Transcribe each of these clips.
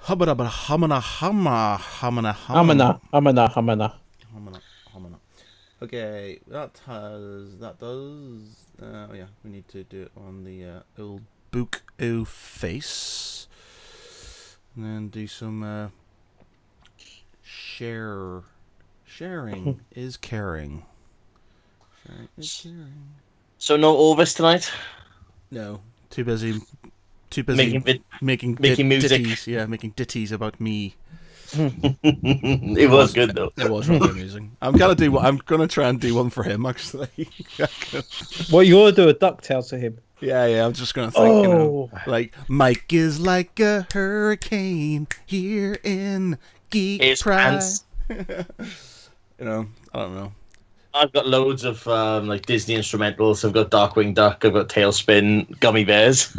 Hubba humana humma humana Hamana, hamana, hamana. humana humana. Okay, that does. Oh yeah, we need to do it on the old book o face, and then do some sharing is caring. Sharing is caring. So no Orvis tonight? No, too busy making music. ditties. Yeah, making ditties about me. It was good though. It was really amusing. I'm gonna try and do one for him actually. Well, you ought to do a DuckTales for him. Yeah. I'm just gonna think, like Mike is like a hurricane here in Geek His Pride. pants. I don't know. I've got loads of like Disney instrumentals. I've got Darkwing Duck. I've got Tailspin, Gummy Bears.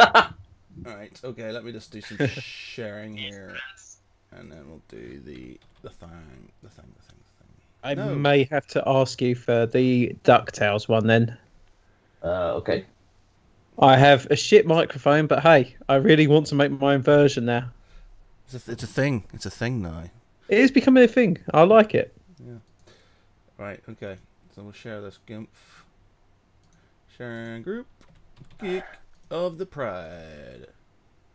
All right, okay. Let me just do some sharing here, and then we'll do the thing. I may have to ask you for the DuckTales one then. Okay. I have a shit microphone, but hey, I really want to make my own version now. It's a thing. It's a thing now. It is becoming a thing. I like it. Yeah. Right. Okay. So we'll share this GIMP. Sharing group. Geek of the Pride.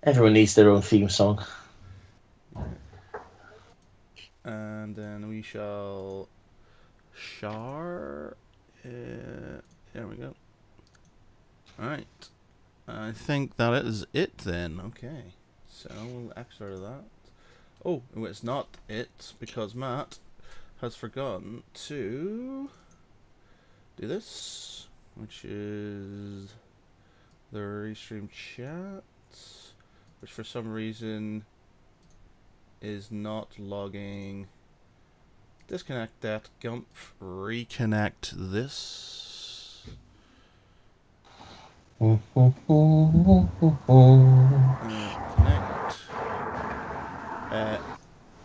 Everyone needs their own theme song. And then we shall share. There we go. Alright. I think that is it then. Okay. So we'll exit that. Oh, it's not it because Matt has forgotten to do this, which is the restream chat, which for some reason is not logging. Disconnect that GUMP, reconnect this. Connect.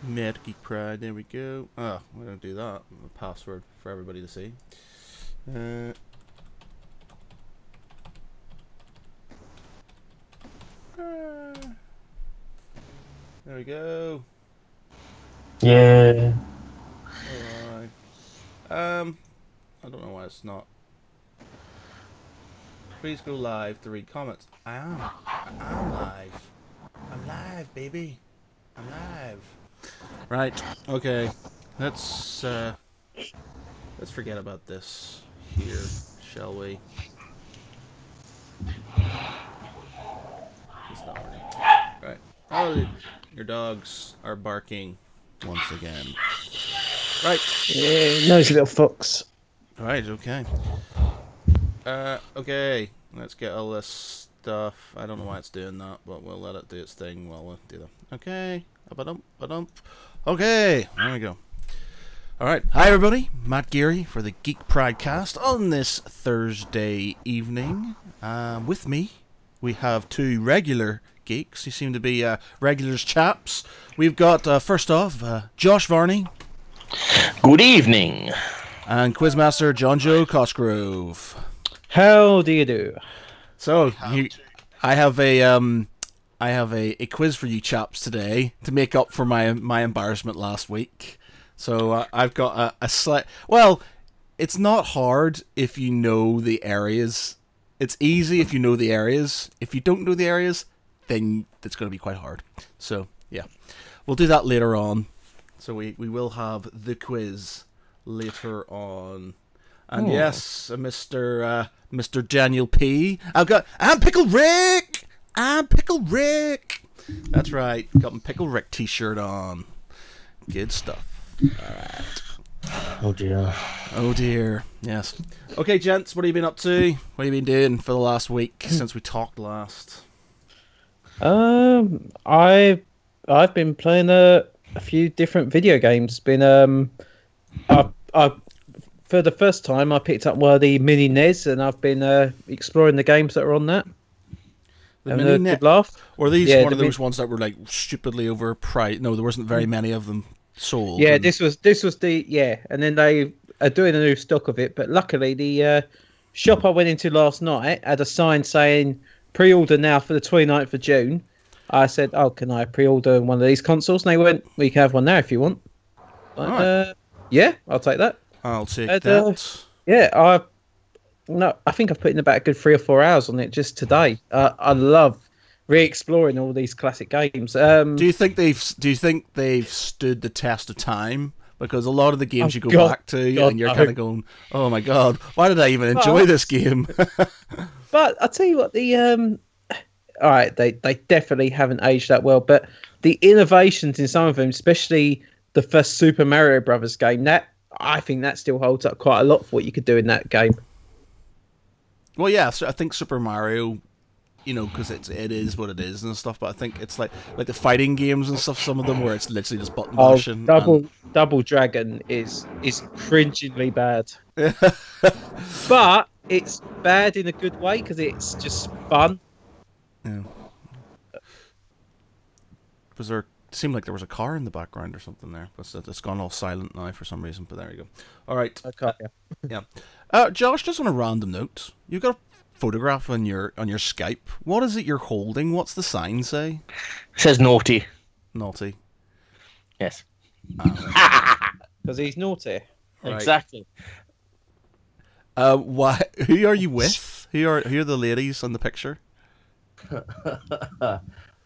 Mad Geek Pride, there we go. Oh, we're gonna do that. A password for everybody to see. There we go. Yeah. Alright. I don't know why it's not. Please go live to read comments. I'm live. I'm live, baby. I'm live. Right. Okay. Let's forget about this here, shall we? It's not working. Right. Oh, your dogs are barking once again. Right. Yeah, nosy little fox. Right. Okay. Okay. Let's get all this stuff. I don't know why it's doing that, but we'll let it do its thing while we do that. Okay. Ba-dump, ba-dump. Okay. There we go. Alright, hi everybody, Matt Geary for the Geek Pride cast on this Thursday evening. With me, we have two regular geeks. You seem to be regulars chaps. We've got, first off, Josh Varney. Good evening. And Quizmaster John Joe Cosgrove. How do you do? So, I have a quiz for you chaps today to make up for my embarrassment last week. So I've got a slight... Well, it's not hard if you know the areas. It's easy if you know the areas. If you don't know the areas, then it's going to be quite hard. So, yeah. We'll do that later on. So we will have the quiz later on. And yes, Mr. Daniel P. I'm Pickle Rick! I'm Pickle Rick! That's right. Got my Pickle Rick t-shirt on. Good stuff. Alright. Oh dear. Oh dear. Yes. Okay, gents, what have you been up to? What have you been doing for the last week since we talked last? I've been playing a few different video games. I for the first time I picked up one of the mini NES and I've been exploring the games that are on that. The mini NES? Good laugh. Or are these one of those ones that were like stupidly overpriced? No, there wasn't very many of them sold. Yeah, this was the and then they are doing a new stock of it. But luckily, the shop I went into last night had a sign saying pre-order now for the 29th of June. I said, "Oh, can I pre-order one of these consoles?" And they went, "We can have one now if you want." Like, yeah, I'll take that. I'll take that. Yeah, I think I've put in about a good 3 or 4 hours on it just today. I love re-exploring all these classic games. Do you think they've stood the test of time? Because a lot of the games you go back to, and you're kind of going, "Oh my god, why did I even enjoy this game?" But I'll tell you what, all right, they definitely haven't aged that well. But the innovations in some of them, especially the first Super Mario Brothers game, I think that still holds up quite a lot for what you could do in that game. Well, yeah, so I think Super Mario, because it is what it is and stuff. But I think it's like the fighting games and stuff. Some of them where it's literally just button mashing. Double Dragon is cringingly bad, but it's bad in a good way because it's just fun. Yeah. Seemed like there was a car in the background or something there, but it's gone all silent now for some reason. But there you go. All right. Okay. Yeah. Josh, just on a random note, you've got a photograph on your Skype. What is it you're holding? What's the sign say? It says naughty. Naughty. Yes. Because he's naughty. Right. Exactly. Why? Who are you with? Who are the ladies on the picture?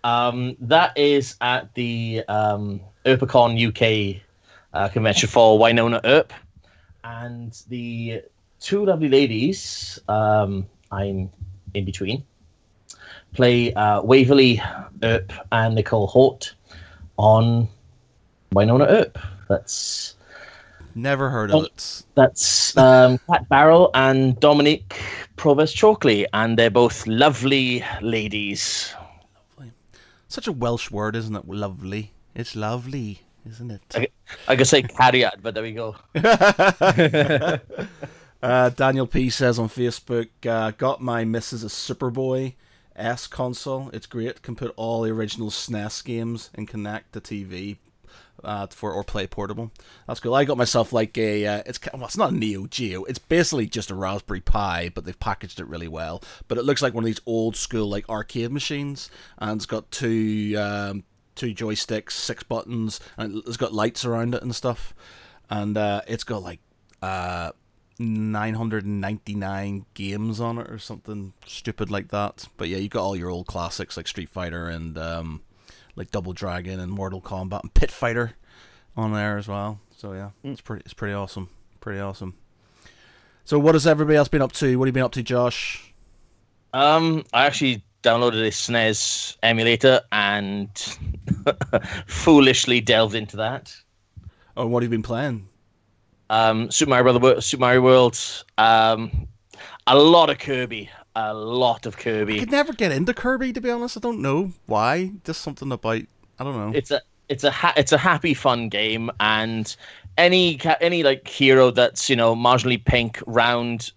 That is at the EarpCon UK convention for Winona Earp, and the two lovely ladies I'm in between play Waverly Earp and Nicole Hort on Winona Earp. That's never heard of it. That's Pat Barrell and Dominique Provost Chalkley, and they're both lovely ladies. Lovely. Such a Welsh word, isn't it? Lovely. It's lovely, isn't it? I could say cariad, but there we go. Daniel P says on Facebook, got my missus a Superboy S console. It's great. Can put all the original SNES games and connect the TV or play portable. That's cool. I got myself like it's not a Neo Geo. It's basically just a Raspberry Pi, but they've packaged it really well. But it looks like one of these old school like arcade machines, and it's got two joysticks, 6 buttons, and it's got lights around it and stuff. And it's got like 999 games on it or something stupid like that. But yeah, you got all your old classics like Street Fighter and like Double Dragon and Mortal Kombat and Pit Fighter on there as well. So yeah, it's pretty awesome. Pretty awesome. So what has everybody else been up to? What have you been up to, Josh? I actually downloaded a SNES emulator and foolishly delved into that. Oh, what have you been playing? Super Mario World. A lot of Kirby. I could never get into Kirby, to be honest. I don't know why. Just something about, I don't know. It's a happy, fun game, and any like hero that's marginally pink, round,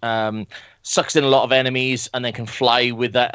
sucks in a lot of enemies, and then can fly with that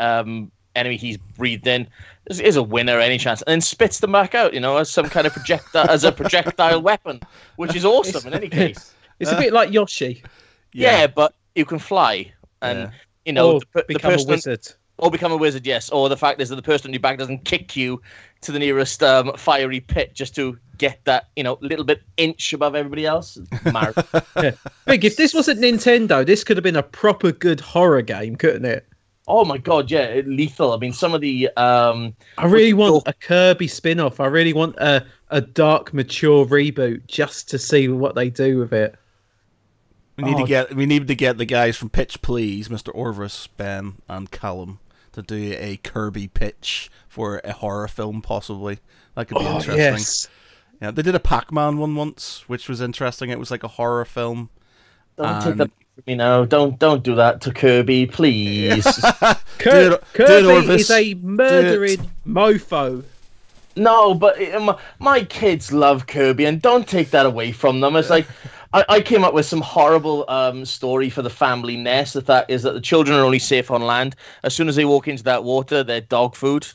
enemy he's breathed in is a winner any chance, and then spits them back out, as some kind of projectile weapon, which is awesome in any case. It's a bit like Yoshi. Yeah, but you can fly, and become a wizard. Or become a wizard, yes. Or the fact is that the person on your back doesn't kick you to the nearest fiery pit just to get that, little bit inch above everybody else. Yeah. Big, if this wasn't Nintendo, this could have been a proper good horror game, couldn't it? Oh my god, yeah, lethal. I mean, some of the I really want a Kirby spin-off. I really want a dark, mature reboot just to see what they do with it. We need to get the guys from Pitch Please, Mr. Orvis, Ben, and Callum, to do a Kirby pitch for a horror film, possibly. That could be interesting. Yes. Yeah, they did a Pac-Man one once, which was interesting. It was like a horror film. Don't take that from me now. Don't do that to Kirby, please. Kirby is a murdering mofo. No, but my kids love Kirby, and don't take that away from them. It's like, I came up with some horrible story for the family nest. That is that the children are only safe on land. As soon as they walk into that water, they're dog food.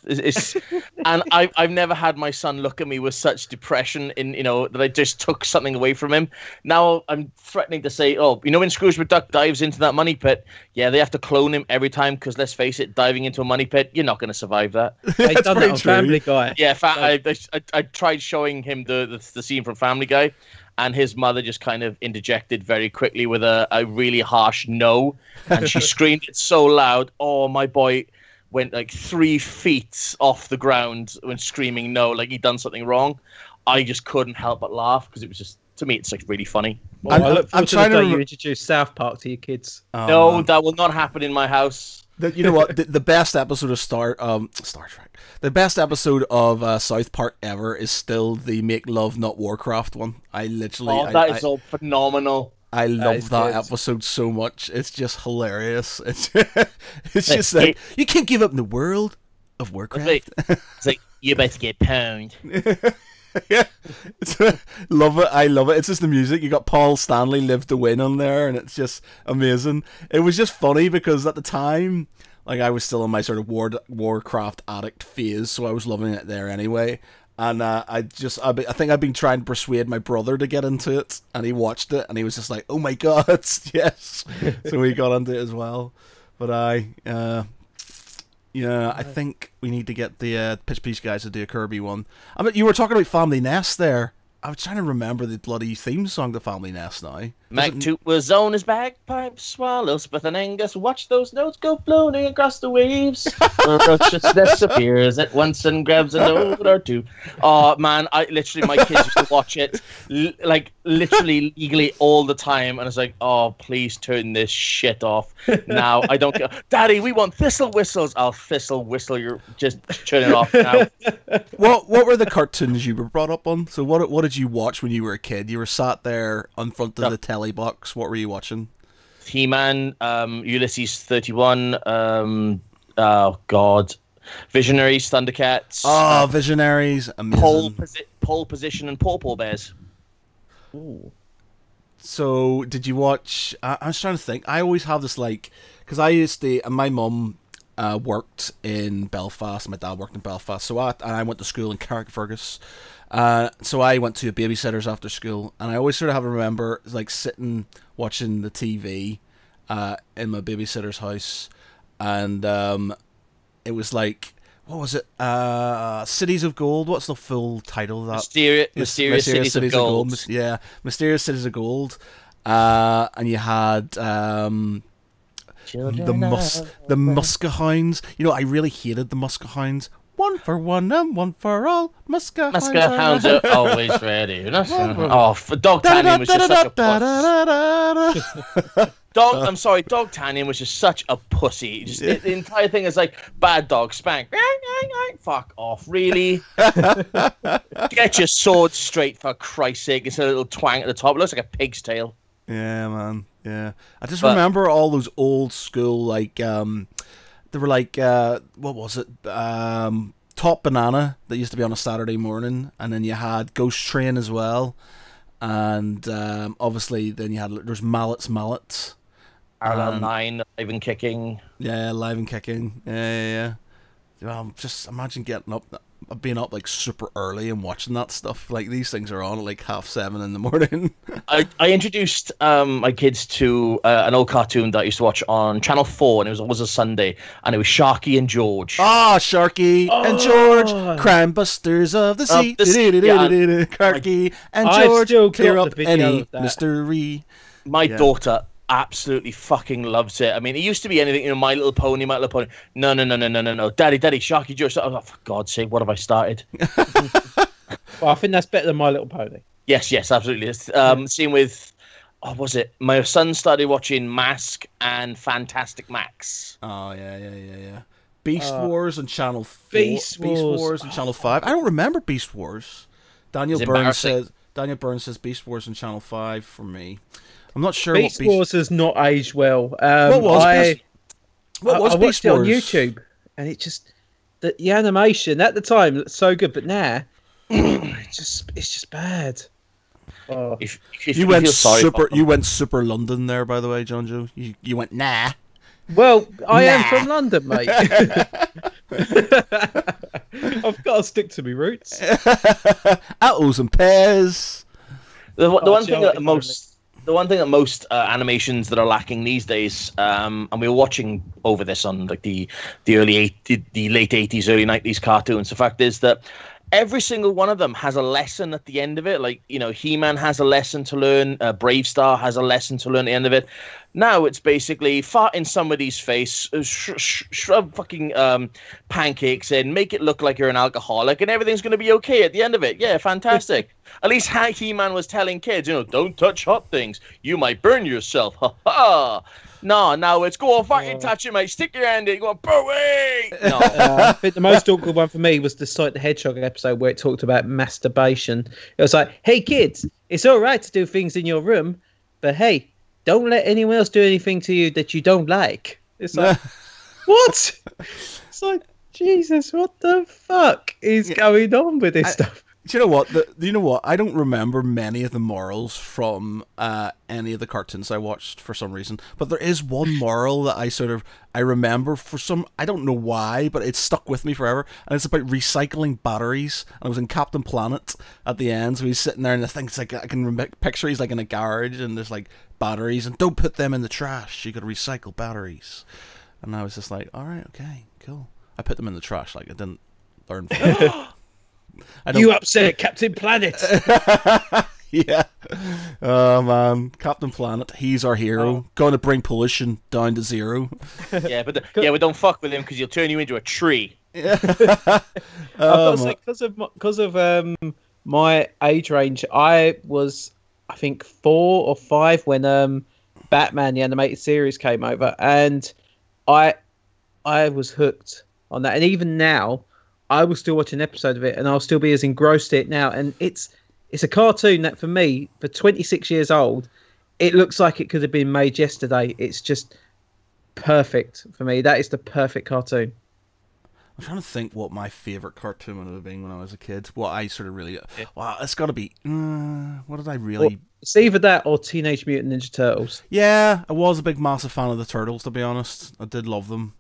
And I've never had my son look at me with such depression that I just took something away from him. Now I'm threatening to say, when Scrooge McDuck dives into that money pit, yeah, they have to clone him every time because let's face it, diving into a money pit, you're not going to survive that. They've done that on Family Guy. Yeah, I tried showing him the scene from Family Guy. And his mother just kind of interjected very quickly with a really harsh no. And she screamed it so loud. Oh, my boy went like 3 feet off the ground when screaming no, like he'd done something wrong. I just couldn't help but laugh because it was just, to me, it's like really funny. Well, I look forward to the day you introduce South Park to your kids. No, man. That will not happen in my house. You know what? The best episode of Star Trek. The best episode of South Park ever is still the Make Love Not Warcraft one. I literally. That is all phenomenal. I love that episode so much. It's just hilarious. It's just like you can't give up in the world of Warcraft. It's like you better get pwned. Yeah, love it. I love it. It's just the music. You got Paul Stanley Live to Win on there, and it's just amazing. It was just funny because at the time, like, I was still in my sort of Warcraft addict phase, so I was loving it there anyway. And I think I've been trying to persuade my brother to get into it, and he watched it, and he was just like, "Oh my god, yes!" So he got into it as well. But I think we need to get the Pitch Piece guys to do a Kirby one. I mean, you were talking about Family Nest there. I was trying to remember the bloody theme song to Family Nest now. Mac-Toot was on his bagpipe, swallow, Spith and Angus, watch those notes go floating across the waves. Ferociousness appears at once and grabs a note or two. Oh, man, my kids used to watch it, literally legally all the time, and it's like, oh, please turn this shit off. Now, I don't care. Daddy, we want thistle whistles. I'll thistle whistle, you're just turn it off now. What were the cartoons you were brought up on? So what did you watch when you were a kid? You were sat there in front of the telly box. What were you watching? He-Man, Ulysses 31, oh god, Visionaries, Thundercats. Oh, Visionaries, amazing. Pole Position and Paw Paw Bears. Ooh. So, did you watch... I was trying to think. I always have this, because I used to... And my mum worked in Belfast. My dad worked in Belfast. So I went to school in Carrickfergus. So I went to a babysitter's after school, and I always sort of have to remember sitting watching the TV in my babysitter's house, and it was like, what was it? Cities of Gold. What's the full title of that? Mysterious Cities of Gold. Yeah, Mysterious Cities of Gold. And you had the Muskehounds. I really hated the Muskehounds. One for one and one for all. Muskehounds are always ready. Dog Tannion was just such a pussy. I'm sorry, Dog Tannion was just such a pussy. The entire thing is like, bad dog, spank. Fuck off, really? Get your sword straight, for Christ's sake. It's a little twang at the top. It looks like a pig's tail. Yeah, man. Yeah. I just remember all those old school, they were what was it? Top Banana that used to be on a Saturday morning, and then you had Ghost Train as well, and obviously then you had there's Mallet's. Parallel 9, Live and Kicking. Yeah, Live and Kicking. Yeah. Well, just imagine being up super early and watching that stuff. These things are on at 7:30 in the morning. I introduced my kids to an old cartoon that I used to watch on Channel 4, and it was always a Sunday, and it was Sharky and George. Sharky and George, crime busters of the sea. Sharky and George, clear up any mystery. My daughter absolutely fucking loves it. I mean, it used to be anything, My Little Pony. No, Daddy, Sharky George. Oh, for God's sake, what have I started? Well, I think that's better than My Little Pony. Yes, absolutely. Same with, was it? My son started watching Mask and Fantastic Max. Oh, yeah. Beast Wars on Channel 4. Beast Wars on Channel 5. I don't remember Beast Wars. Daniel Burns says Beast Wars on Channel 5 for me. I'm not sure. Beast Wars has not aged well. What was Beast Wars? It on YouTube, and it just the animation at the time looked so good, but now it's just bad. Oh. If You went super. You went super London there, by the way, John Joe. You went nah. Well, I am Nah. from London, mate. I've got to stick to my roots. Apples and pears. The one thing Joe, that most animations that are lacking these days, and we were watching over this on like the late 80s, early 90s cartoons. The fact is that every single one of them has a lesson at the end of it. Like, you know, He-Man has a lesson to learn. Brave Star has a lesson to learn at the end of it. Now it's basically fart in somebody's face, shove fucking pancakes in, make it look like you're an alcoholic, and everything's going to be okay at the end of it. Yeah, fantastic. At least He-Man was telling kids, you know, don't touch hot things. You might burn yourself. Ha ha. No, now it's go on, fucking touch it, mate. Stick your hand in. Go on, away. No. I think the most awkward one for me was the Sonic the Hedgehog episode where it talked about masturbation. It was like, hey, kids, it's all right to do things in your room, but hey, don't let anyone else do anything to you that you don't like. It's like, what? It's like, Jesus, what the fuck is going on with this stuff? Do you know what? You know what? I don't remember many of the morals from any of the cartoons I watched for some reason. But there is one moral that I remember for some, I don't know why, but it's stuck with me forever. And it's about recycling batteries. And it was in Captain Planet at the end. So he's sitting there and the thing's like, I can picture he's like in a garage and there's like batteries and don't put them in the trash. You got to recycle batteries. And I was just like, all right, okay, cool. I put them in the trash. Like I didn't learn from it. You upset Captain Planet. Yeah. Oh man, Captain Planet, he's our hero. Going to bring pollution down to zero. Yeah, but we don't fuck with him because he'll turn you into a tree. I've got to say, because of my age range, I was, I think, 4 or 5 when Batman the animated series came over, and I was hooked on that. And even now, I will still watch an episode of it, and I'll still be as engrossed in it now. And it's a cartoon that, for me, for 26 years old, it looks like it could have been made yesterday. It's just perfect for me. That is the perfect cartoon. I'm trying to think what my favourite cartoon would have been when I was a kid. What I sort of really... Wow, it's got to be... what did I really... Well, it's either that or Teenage Mutant Ninja Turtles. Yeah, I was a big, massive fan of the Turtles, to be honest. I did love them.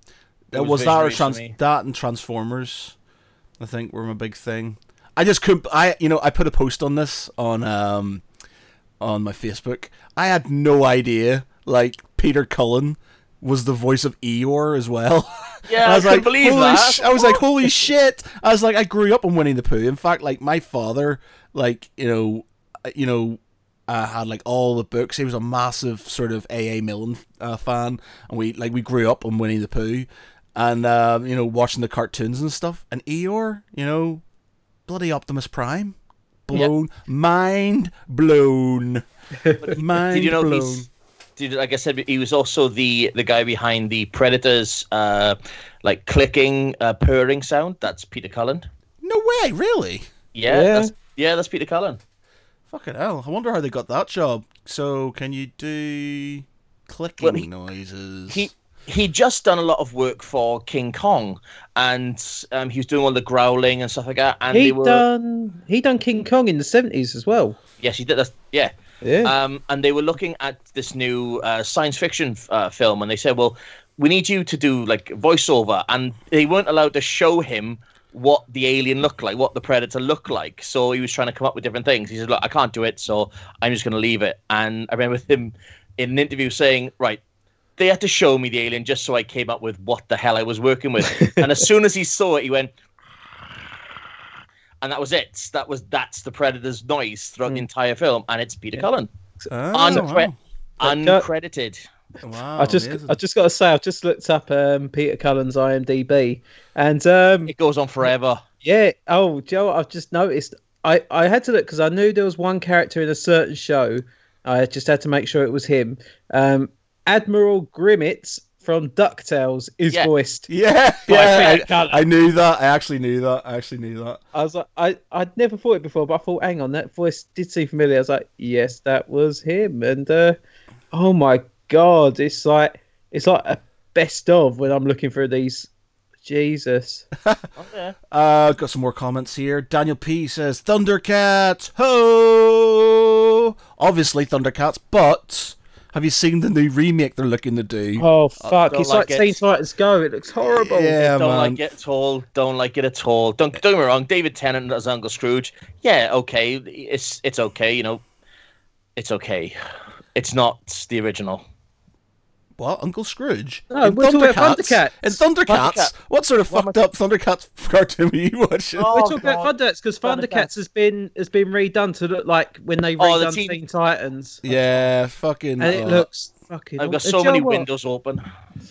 It was that or that and Transformers, I think, were my big thing. I just couldn't... I put a post on this on my Facebook. I had no idea, like, Peter Cullen was the voice of Eeyore as well. Yeah, I was like, believe that. I was like, holy shit! I was like, I grew up on Winnie the Pooh. In fact, like my father, like had like all the books. He was a massive sort of A.A. Milne fan, and we grew up on Winnie the Pooh, and watching the cartoons and stuff. And Eeyore, bloody Optimus Prime, mind blown, mind Did you know blown. Like I said, he was also the guy behind the Predators, like clicking, purring sound. That's Peter Cullen. No way, really? Yeah. That's Peter Cullen. Fucking hell! I wonder how they got that job. So, can you do clicking noises? He'd just done a lot of work for King Kong, and he was doing all the growling and stuff like that. And he done King Kong in the 70s as well. Yes, he did. Yeah. And they were looking at this new science fiction film, and they said, well, we need you to do like voiceover, and they weren't allowed to show him what the alien looked like, what the predator looked like. So he was trying to come up with different things. He said, look, I can't do it, so I'm just going to leave it. And I remember him in an interview saying, right, they had to show me the alien just so I came up with what the hell I was working with. And as soon as he saw it, he went, and that was it. That's the Predator's noise throughout the entire film, and it's Peter Cullen, uncredited. Wow, I just got to say, I've just looked up Peter Cullen's IMDb, and it goes on forever. Yeah. Oh, Joe, I've just noticed. I had to look because I knew there was one character in a certain show. I just had to make sure it was him. Admiral Grimmett from DuckTales is voiced. Yeah. I knew that. I actually knew that. I was like, I'd never thought it before, but I thought, hang on, that voice did seem familiar. I was like, yes, that was him. And oh my God, it's like a best of when I'm looking through these. Jesus. Got some more comments here. Daniel P says, Thundercats, ho! obviously Thundercats, but have you seen the new remake they're looking to do? Oh fuck! It's like it. Teen Titans Go. It looks horrible. Yeah, Don't man. like it at all. Don't like it at all. Don't get me wrong. David Tennant as Uncle Scrooge. Yeah, okay. It's okay. You know, it's okay. It's not the original. What? Uncle Scrooge? No, we're talking about Thundercats. In Thundercats? What sort of fucked up Thundercats cartoon were you watching? We're talking about Thundercats because Thundercats has been redone to look like when they redone Teen Titans. Yeah, fucking. And it looks fucking. I've got so many windows open.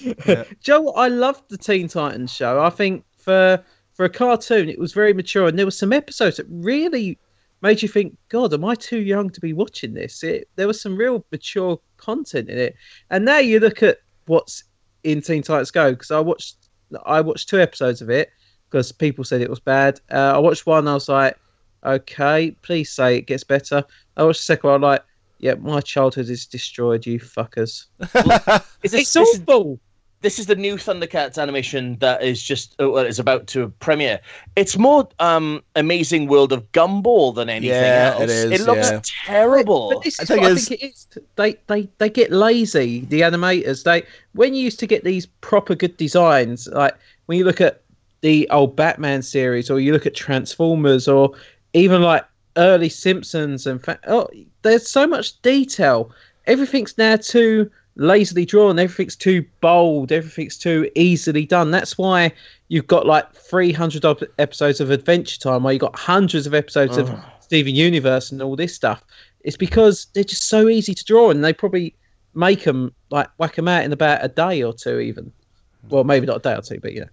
Yeah. Joe, I loved the Teen Titans show. I think for a cartoon, it was very mature, and there were some episodes that really made you think, God, am I too young to be watching this? There was some real mature content in it. And now you look at what's in Teen Titans Go, because I watched 2 episodes of it because people said it was bad. I watched one, I was like, okay, please say it gets better. I watched the second one, I'm like, yeah, my childhood is destroyed, you fuckers. It's awful. This is the new Thundercats animation that is about to premiere. It's more Amazing World of Gumball than anything else. It is. It looks terrible. But this is what I think it is. They get lazy, the animators. When you used to get these proper good designs, like when you look at the old Batman series, or you look at Transformers, or even like early Simpsons, there's so much detail. Everything's now too lazily drawn, everything's too bold, everything's too easily done. That's why you've got like 300 episodes of Adventure Time, where you've got hundreds of episodes of Steven Universe and all this stuff. It's because they're just so easy to draw, and they probably make them, like, whack them out in about a day or two even. Well, maybe not a day or two, but yeah.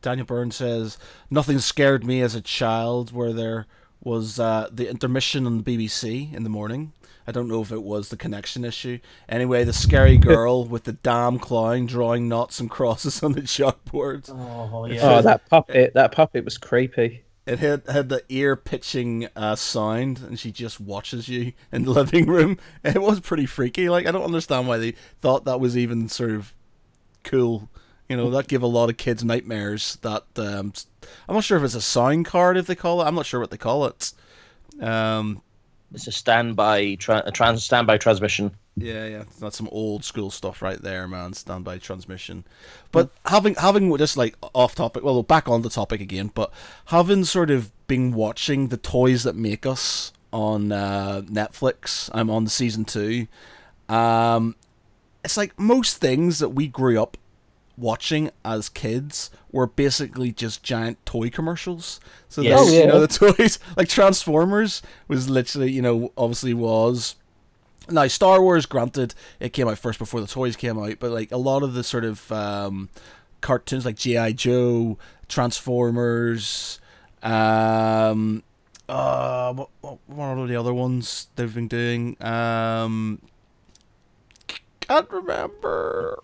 Daniel Byrne says, nothing scared me as a child, where there was the intermission on the BBC in the morning. I don't know if it was the connection issue. Anyway, the scary girl with the damn clown drawing knots and crosses on the chalkboard. Oh, yeah. Oh, that puppet was creepy. It had the ear-pitching sound, and she just watches you in the living room. It was pretty freaky. Like, I don't understand why they thought that was even sort of cool. You know, that gave a lot of kids nightmares. That I'm not sure if it's a sound card, if they call it. I'm not sure what they call it. It's a standby transmission. Yeah, that's some old school stuff right there, man. Standby transmission. But having just like off topic, well, back on the topic again. But having sort of been watching the Toys That Make Us on Netflix, I'm on the season 2. It's like most things that we grew up watching as kids were basically just giant toy commercials. So you know, the toys, like Transformers was literally, you know, obviously was. Now Star Wars, granted, it came out first before the toys came out, but like a lot of the sort of cartoons like G.I. Joe, Transformers, what are the other ones they've been doing? Can't remember.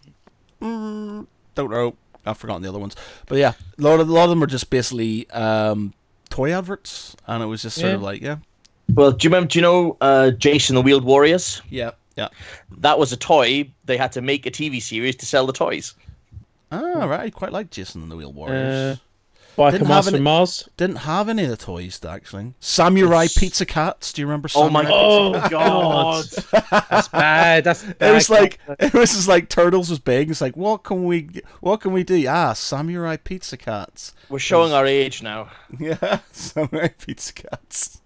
Don't know. I've forgotten the other ones. But yeah, a lot of them are just basically toy adverts, and it was just sort of like, yeah. Well, do you know Jason the Wheeled Warriors? Yeah. That was a toy. They had to make a TV series to sell the toys. Ah, right. I quite like Jason and the Wheeled Warriors. Mars. Didn't have any of the toys, actually. Samurai Pizza Cats. Do you remember Samurai Pizza Cats? God. That's bad. It was just like Turtles was big. It's like, what can we do? Samurai Pizza Cats. We're showing our age now. Yeah, Samurai Pizza Cats.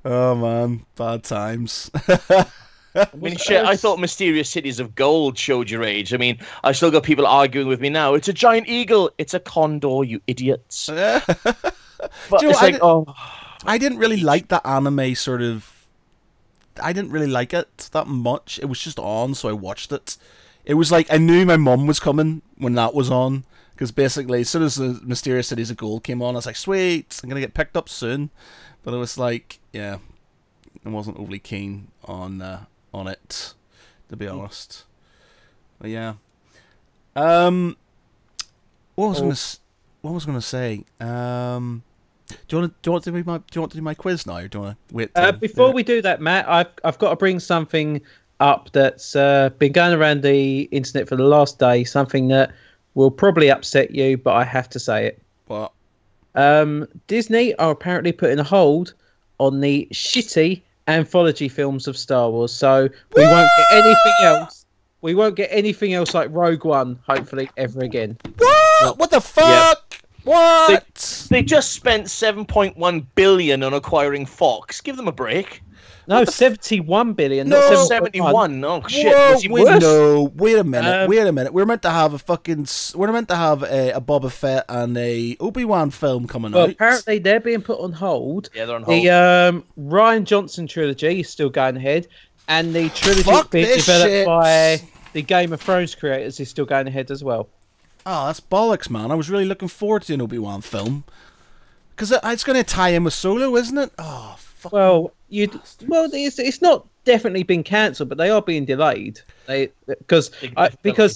Oh man, bad times. I mean, shit, I thought Mysterious Cities of Gold showed your age. I mean, I still got people arguing with me now. It's a giant eagle. It's a condor, you idiots. But I didn't really like that anime sort of. I didn't really like it that much. It was just on, so I watched it. It was like I knew my mum was coming when that was on, because basically as soon as the Mysterious Cities of Gold came on, I was like, sweet, I'm going to get picked up soon. But it was like, yeah, I wasn't overly keen on it, to be honest. But yeah, what was I going to say? Do you want to do my quiz now, or do you want to wait? Before we do that, Matt, I've got to bring something up that's been going around the internet for the last day. Something that will probably upset you, but I have to say it. What? Disney are apparently putting a hold on the shitty anthology films of Star Wars. So we won't get anything else. We won't get anything else like Rogue One, hopefully, ever again. What the fuck? Yep. What? They just spent 7.1 billion on acquiring Fox. Give them a break. No, 71 billion. No, not 71. Oh shit! Was he worse? No, wait a minute. We're meant to have a fucking. We're meant to have a Boba Fett and a Obi-Wan film coming out. Apparently they're being put on hold. Yeah, they're on hold. The Rian Johnson trilogy is still going ahead, and the trilogy being developed by the Game of Thrones creators is still going ahead as well. Oh, that's bollocks, man! I was really looking forward to an Obi-Wan film because it's going to tie in with Solo, isn't it? Oh. Well, it's not definitely been cancelled, but they are being delayed. Because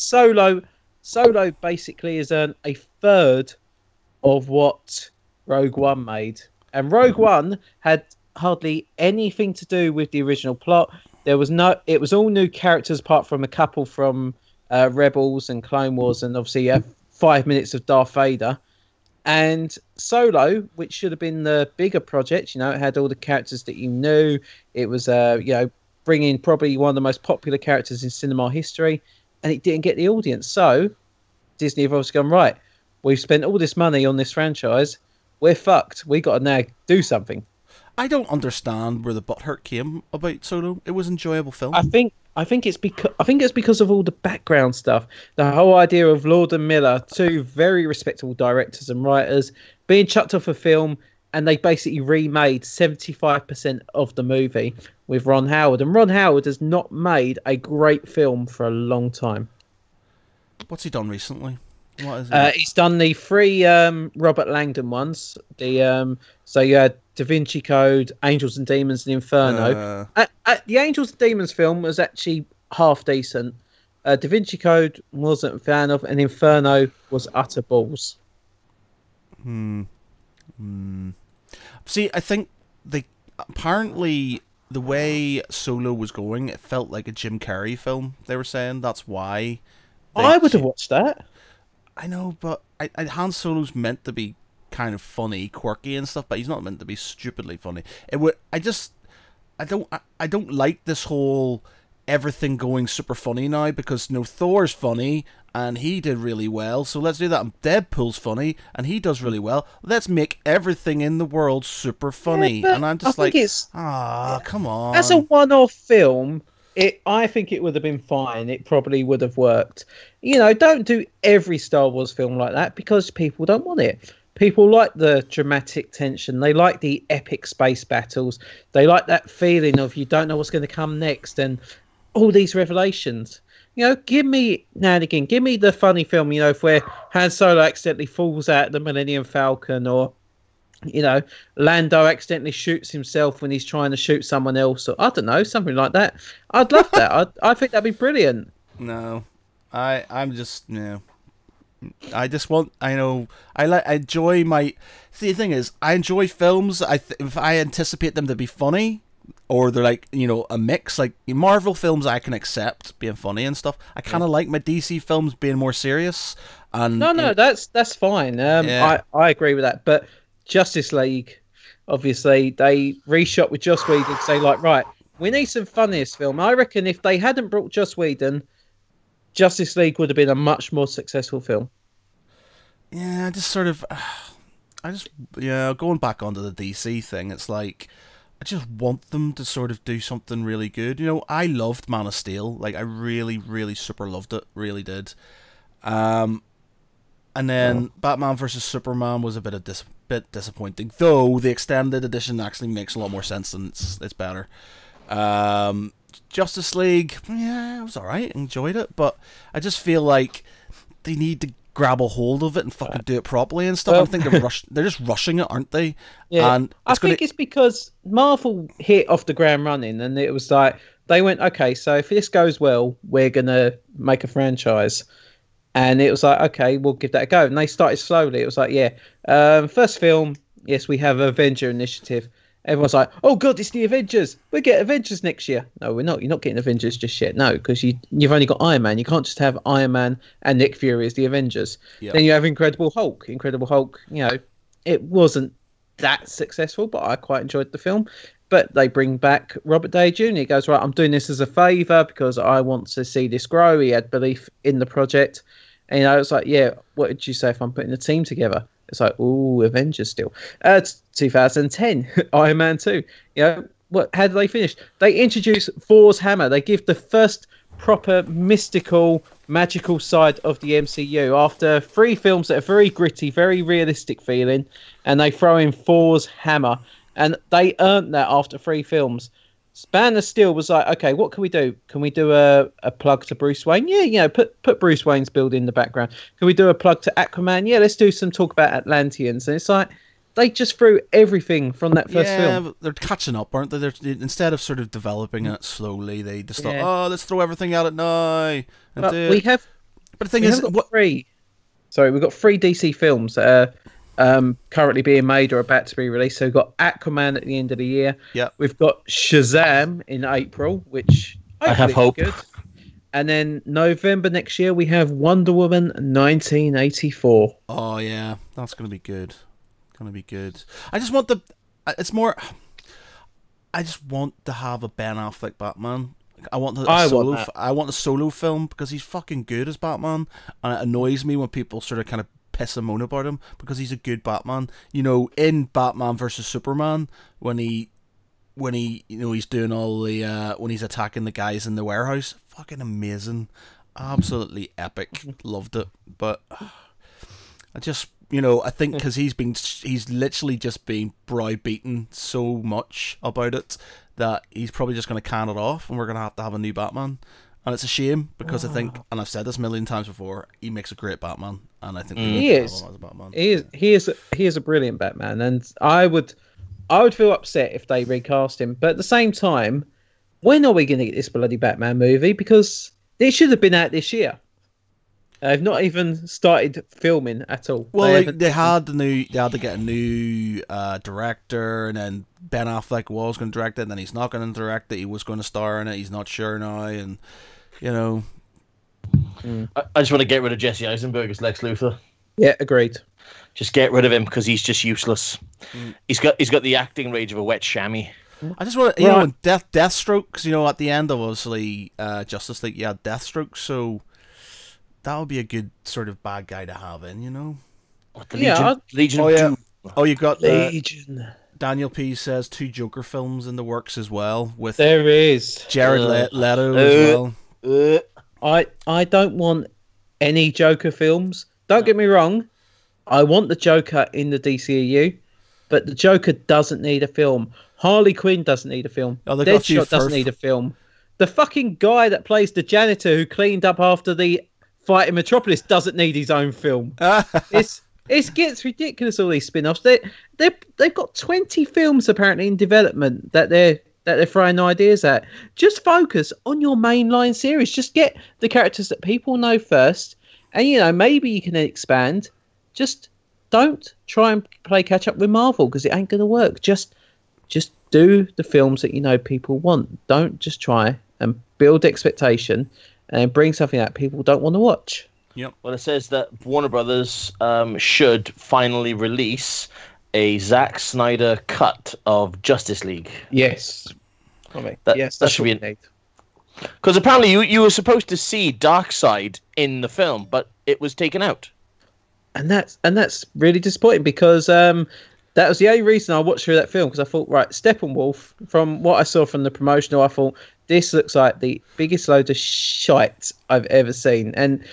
Solo basically is a third of what Rogue One made, and Rogue One had hardly anything to do with the original plot. It was all new characters apart from a couple from Rebels and Clone Wars, and obviously 5 minutes of Darth Vader. And Solo, which should have been the bigger project, it had all the characters that you knew. It was, bringing probably one of the most popular characters in cinema history, and it didn't get the audience. So Disney have obviously gone, right, we've spent all this money on this franchise. We're fucked. We got to now do something. I don't understand where the butthurt came about Solo. It was an enjoyable film. I think it's because of all the background stuff. The whole idea of Lord and Miller, two very respectable directors and writers, being chucked off a film, and they basically remade 75% of the movie with Ron Howard. And Ron Howard has not made a great film for a long time. What's he done recently? What is it? He's done the 3 Robert Langdon ones. So you had Da Vinci Code, Angels and Demons, and Inferno. The Angels and Demons film was actually half decent. Da Vinci Code wasn't a fan of, and Inferno was utter balls. See, I think apparently the way Solo was going, it felt like a Jim Carrey film. They were saying that's why. I would have watched that. I know, but Han Solo's meant to be kind of funny, quirky and stuff, but he's not meant to be stupidly funny. I don't like this whole everything going super funny now, because Thor's funny and he did really well, so let's do that. And Deadpool's funny and he does really well. Let's make everything in the world super funny. And I'm just come on. As a one-off film, I think it would have been fine. It probably would have worked. Don't do every Star Wars film like that, because people don't want it. People like the dramatic tension. They like the epic space battles. They like that feeling of you don't know what's going to come next and all these revelations. Give me, now and again, give me the funny film, where Han Solo accidentally falls out the Millennium Falcon, or, Lando accidentally shoots himself when he's trying to shoot someone else, or I don't know, something like that. I'd love that. I think that'd be brilliant. No, I'm just, I just want, I enjoy my, see, the thing is, I enjoy films, if I anticipate them to be funny, or they're like, a mix, like Marvel films I can accept being funny and stuff. I kind of like my DC films being more serious. And No, that's fine. I agree with that. But Justice League, obviously, they reshot with Joss Whedon to say, like, right, we need some funniest film. I reckon if they hadn't brought Joss Whedon, Justice League would have been a much more successful film. Yeah, going back onto the DC thing, it's like, I just want them to sort of do something really good. I loved Man of Steel. Like, I really, really super loved it. Really did. And then Batman vs Superman was a bit disappointing. Though the extended edition actually makes a lot more sense and it's better. Justice League, yeah, it was alright. Enjoyed it. But I just feel like they need to grab a hold of it and fucking do it properly and stuff. I think they're just rushing it, aren't they? Yeah, and I think it's because Marvel hit off the ground running, and it was like they went, okay, so if this goes well, we're gonna make a franchise, and it was like, okay, we'll give that a go. And they started slowly. It was like, first film, yes, we have Avenger Initiative. Everyone's like, oh god, it's the Avengers. We get Avengers next year. No, we're not. You're not getting Avengers just yet. No, because you've only got Iron Man. You can't just have Iron Man and Nick Fury as the Avengers. Yep. Then you have Incredible Hulk. It wasn't that successful, but I quite enjoyed the film. But they bring back Robert Downey Jr. He goes, right, I'm doing this as a favour because I want to see this grow. He had belief in the project. And, it's like, yeah, what did you say if I'm putting a team together? It's like, ooh, Avengers still. 2010, Iron Man 2. How did they finish? They introduce Thor's hammer. They give the first proper mystical, magical side of the MCU after 3 films that are very gritty, very realistic feeling, and they throw in Thor's hammer. And they earned that after 3 films. Band of Steel was like, okay, what can we do? Can we do a plug to Bruce Wayne? Yeah, put Bruce Wayne's build in the background. Can we do a plug to Aquaman? Yeah, let's do some talk about Atlanteans. And it's like, they just threw everything from that first film. Yeah, they're catching up, aren't they? Instead of sort of developing it slowly, they just thought, let's throw everything at it now. But the thing is, we've got 3 DC films that are currently being made or about to be released. So we've got Aquaman at the end of the year. Yeah. We've got Shazam in April, which I have hope. Good. And then November next year, we have Wonder Woman 1984. Oh, yeah. That's going to be good. Going to be good. I just want I just want to have a Ben Affleck Batman. I want a solo film because he's fucking good as Batman, and it annoys me when people sort of kind of piss and moan about him because he's a good Batman. In Batman versus Superman, when he he's doing all the when he's attacking the guys in the warehouse, fucking amazing, absolutely epic. Loved it, but I just. I think because he's literally just been browbeaten so much about it that he's probably just going to can it off, and we're going to have a new Batman. And it's a shame because I think, and I've said this a million times before, he makes a great Batman, and I think he is. As a Batman. He is a brilliant Batman, and I would feel upset if they recast him. But at the same time, when are we going to get this bloody Batman movie? Because it should have been out this year. They've not even started filming at all. Well, they had to get a new director, and then Ben Affleck was going to direct it, and then he's not going to direct it. He was going to star in it. He's not sure now, and I just want to get rid of Jesse Eisenberg as Lex Luthor. Yeah, agreed. Just get rid of him because he's just useless. He's got the acting range of a wet chamois. I just want to, Deathstroke, because at the end of obviously Justice League, Deathstroke, so. That would be a good sort of bad guy to have in, Legion. Oh, yeah. Oh, you got Legion. Daniel P says 2 Joker films in the works as well. With there is Jared Leto as well. I don't want any Joker films. Don't get me wrong. I want the Joker in the DCEU, but the Joker doesn't need a film. Harley Quinn doesn't need a film. Deadshot doesn't need a film. The fucking guy that plays the janitor who cleaned up after the fight in Metropolis doesn't need his own film. It gets ridiculous, all these spin-offs. They've got 20 films apparently in development that they're throwing ideas at. Just focus on your mainline series. Just get the characters that people know first, and maybe you can then expand. Just don't try and play catch up with Marvel because it ain't gonna work. Just do the films that people want. Don't just try and build expectation and bring something that people don't want to watch. Yep. Well, it says that Warner Brothers should finally release a Zack Snyder cut of Justice League. Yes. That should be it. Because apparently you were supposed to see Darkseid in the film, but it was taken out. And that's really disappointing because that was the only reason I watched through that film, because I thought, right, Steppenwolf, from what I saw from the promotional, I thought, this looks like the biggest load of shite I've ever seen. And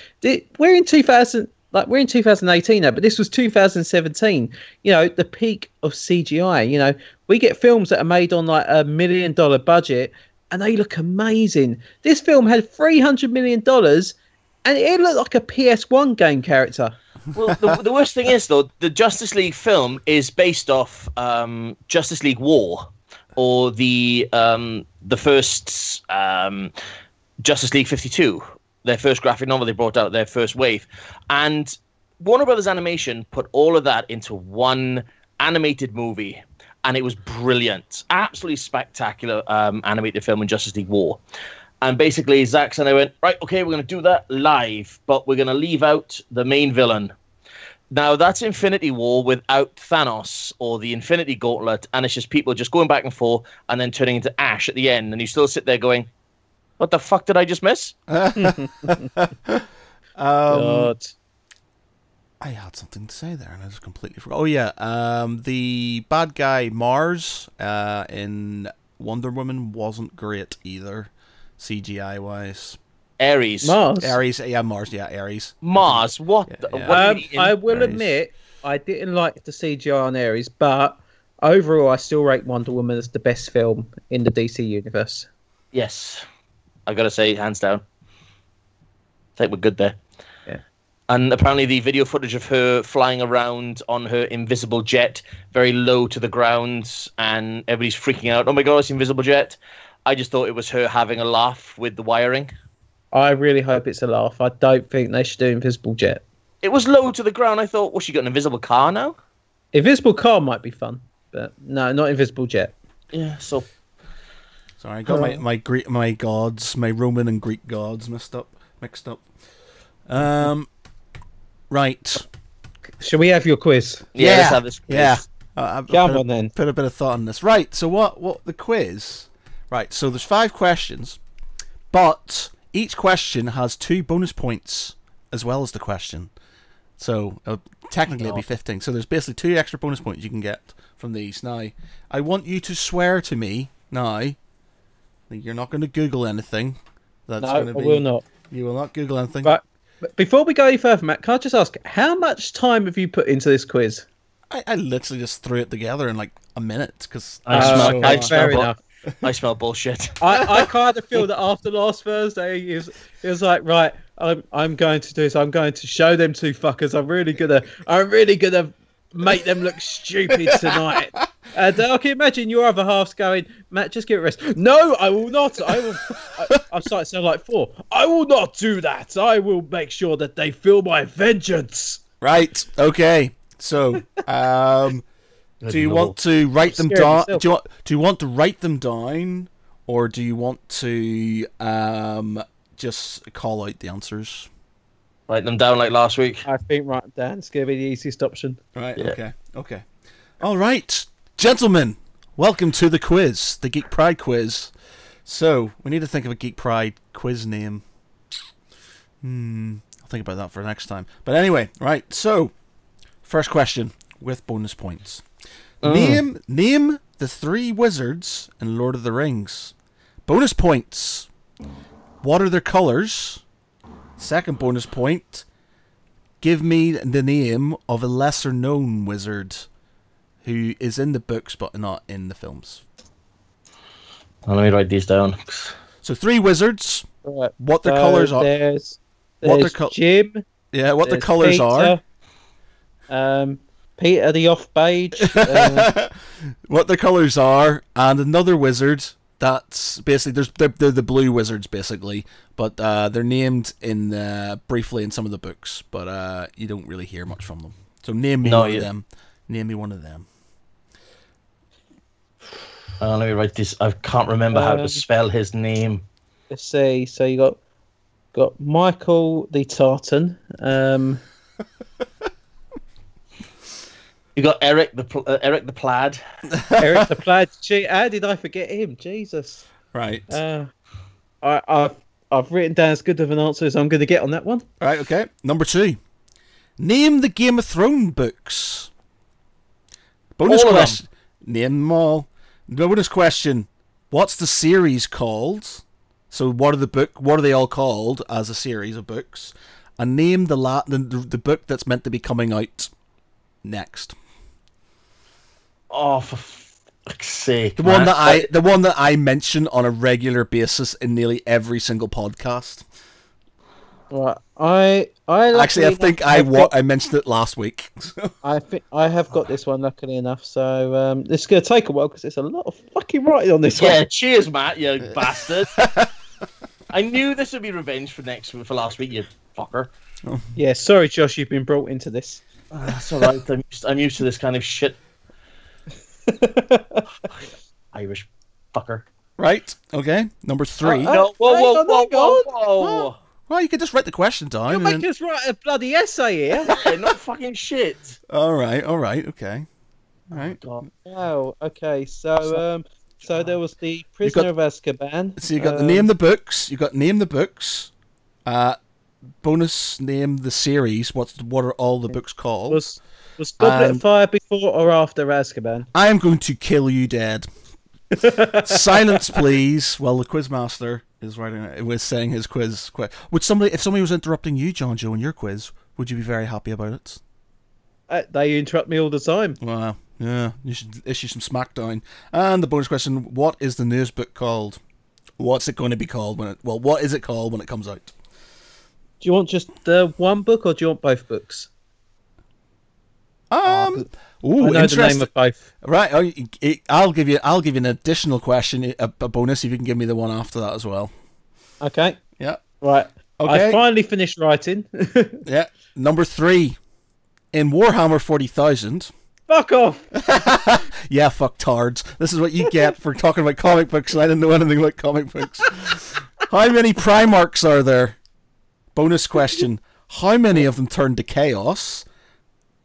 we're in 2018 now, but this was 2017. The peak of CGI. We get films that are made on like $1 million budget, and they look amazing. This film had $300 million, and it looked like a PS1 game character. Well, the worst thing is, though, the Justice League film is based off Justice League War, or the first Justice League 52, their first graphic novel they brought out, their first wave. And Warner Brothers Animation put all of that into one animated movie, and it was brilliant. Absolutely spectacular animated film in Justice League War. And basically, Zack and I went, right, okay, we're going to do that live, but we're going to leave out the main villain. Now that's Infinity War without Thanos or the Infinity Gauntlet, and it's just people just going back and forth and then turning into ash at the end, and you still sit there going, "What the fuck did I just miss?" God. I had something to say there, and I just completely forgot. Oh yeah, the bad guy Mars in Wonder Woman wasn't great either, CGI wise. Ares. Mars. Ares, yeah, Mars, yeah, Ares. Mars. What? Yeah, The, yeah. what do you mean? I will Ares. admit, I didn't like the CGI on Ares, but overall, I still rate Wonder Woman as the best film in the DC universe. Yes, I gotta say, hands down. I think we're good there. Yeah. And apparently, the video footage of her flying around on her invisible jet, very low to the ground, and everybody's freaking out. Oh my god, it's invisible jet! I just thought it was her having a laugh with the wiring. I really hope it's a laugh. I don't think they should do Invisible Jet. It was low to the ground. I thought, well, she got an invisible car now. Invisible Car might be fun, but no, not Invisible Jet. Yeah. So Sorry, I got my gods, my Roman and Greek gods mixed up. Right. Shall we have your quiz? yeah, let's have this. Yeah. I've Come on then. put a bit of thought on this. Right, so what the quiz? Right, so there's 5 questions, but each question has 2 bonus points as well as the question. So technically it'll be 15. So there's basically 2 extra bonus points you can get from these. Now, I want you to swear to me now that you're not going to Google anything. That's No, going to I be, will not. You will not Google anything. But before we go any further, Matt, can I just ask, how much time have you put into this quiz? I literally just threw it together in like a minute because Fair enough. I smell bullshit. I kind of feel that after last Thursday, it was like, right, I'm going to do this. I'm going to show them 2 fuckers. I'm really gonna make them look stupid tonight. And I can imagine your other half's going, Matt, just give it a rest. No, I will not. I'm starting to sound like 4. I will not do that. I will make sure that they feel my vengeance. Right. Okay. So, do you want to write them down? Do you want to write them down, or do you want to just call out the answers? Write them down like last week. I think right down. It's going to be the easiest option. Right. Yeah. Okay. All right, gentlemen. Welcome to the quiz, the Geek Pride quiz. So we need to think of a Geek Pride quiz name. I'll think about that for next time. But anyway, right. So, first question with bonus points. Name the 3 wizards in Lord of the Rings. Bonus points. What are their colours? Second bonus point. Give me the name of a lesser known wizard who is in the books but not in the films. Let me write these down. So 3 wizards. Right. What their colours are. There's What Jim. Yeah, what the There's colours are. Peter the off-page. What the colours are, and another wizard that's basically they're the blue wizards basically, but they're named in briefly in some of the books, but you don't really hear much from them. So name me one of them. Name me one of them. Let me write this. I can't remember how to spell his name. Let's see. So you got Michael the Tartan. You got Eric the Plaid. Eric the Plaid. Gee, how did I forget him? Jesus. Right. I've written down as good of an answer as I'm going to get on that one. Right. Okay. Number 2. Name the Game of Thrones books. Bonus question. Name them all. Bonus question. What's the series called? So what are they all called as a series of books? And name the book that's meant to be coming out next. Oh, for fuck's sake! The one that I mention on a regular basis in nearly every single podcast. Right. I think I mentioned it last week. I think I have got this one, luckily enough. So this is going to take a while because there's a lot of fucking writing on this one. Yeah, cheers, Matt, you bastard. I knew this would be revenge for last week, you fucker. Oh. Yeah, sorry, Josh, you've been brought into this. That's all right. I'm used to this kind of shit. Irish fucker. Right. Okay. Number 3. No. Whoa. Well, you could just write the question down. You're making us write a bloody essay here. Not fucking shit. All right, okay. All right. God. Wow. Okay. So there was the Prisoner of Azkaban. So you got the name the books. You got name the books. Bonus name the series. What are all the books called? Was Goblet of Fire before or after Azkaban? I am going to kill you dead. Silence, please. Well, the quizmaster is was saying his quiz. Would somebody, if somebody was interrupting you, John Joe, in your quiz, would you be very happy about it? They interrupt me all the time. Well, yeah, you should issue some smackdown. And the bonus question: what is the newest book called? What's it going to be called when it? Well, what is it called when it comes out? Do you want just the one book or do you want both books? Ooh, I know the name of both. Right, I'll give you an additional question, a bonus if you can give me the one after that as well. Okay. Yeah. Right. Okay. I finally finished writing. Yeah. Number 3. In Warhammer 40,000. Fuck off. Yeah, fuck tards. This is what you get for talking about comic books, and I didn't know anything about comic books. How many Primarchs are there? Bonus question. How many of them turn to chaos?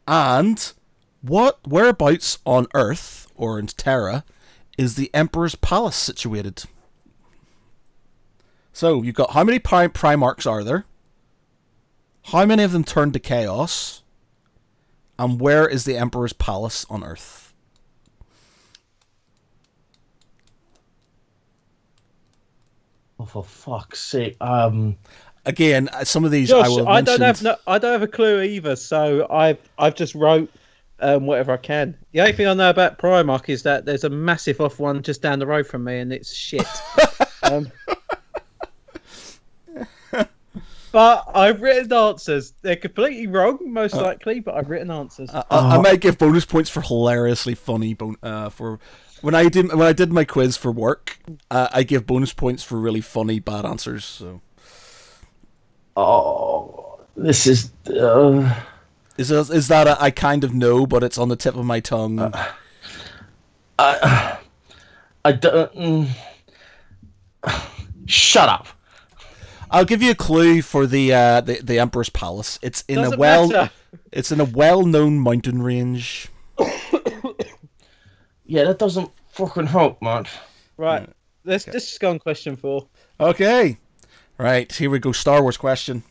And whereabouts on Earth, or in Terra, is the Emperor's Palace situated? So, you've got how many Primarchs are there? How many of them turn to chaos? And where is the Emperor's Palace on Earth? Oh, for fuck's sake. Again, some of these Josh, I will I mention. don't have a clue either, so I've just wrote whatever I can. The only thing I know about Primark is that there's a massive off one just down the road from me, and it's shit. But I've written answers. They're completely wrong, most likely, but I've written answers. I might give bonus points for hilariously funny. For when I did my quiz for work, I give bonus points for really funny bad answers. So. Oh, this is. Is that I kind of know, but it's on the tip of my tongue? I don't. Shut up. I'll give you a clue for the Emperor's Palace. It's in Doesn't matter. It's in a well-known mountain range. Yeah, that doesn't fucking help, man. Right, let's just go on question 4. Okay, right, here we go. Star Wars question.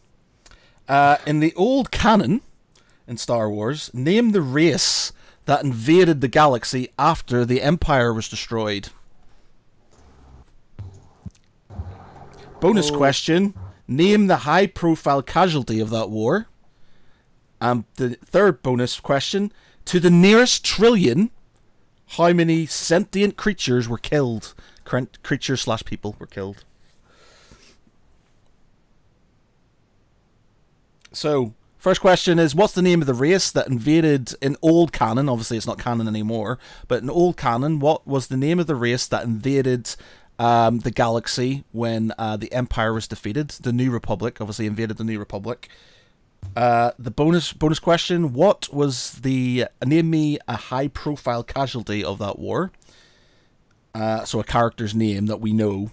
In the old canon in Star Wars, name the race that invaded the galaxy after the Empire was destroyed. Bonus question. Name the high-profile casualty of that war. And the third bonus question. To the nearest trillion, how many sentient creatures were killed? Creatures/people were killed. So, first question is, what's the name of the race that invaded in old canon? Obviously, it's not canon anymore. But in old canon, what was the name of the race that invaded the galaxy when the Empire was defeated? The New Republic obviously invaded the New Republic. The bonus question: what was the name me a high profile casualty of that war? So a character's name that we know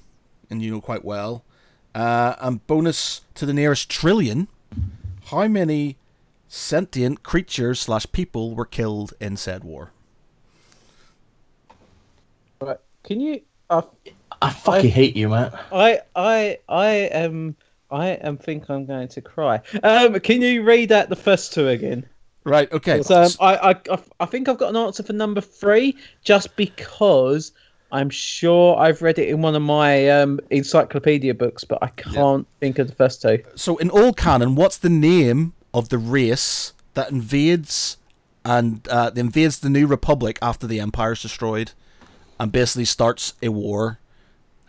and you know quite well. And bonus to the nearest trillion: how many sentient creatures/people were killed in said war? Right, can you? I fucking hate you, man. I think I'm going to cry. Can you read out the first 2 again? Right. Okay. I think I've got an answer for number 3, just because I'm sure I've read it in one of my encyclopedia books, but I can't think of the first 2. So in old canon, what's the name of the race that invades the New Republic after the Empire is destroyed, and basically starts a war?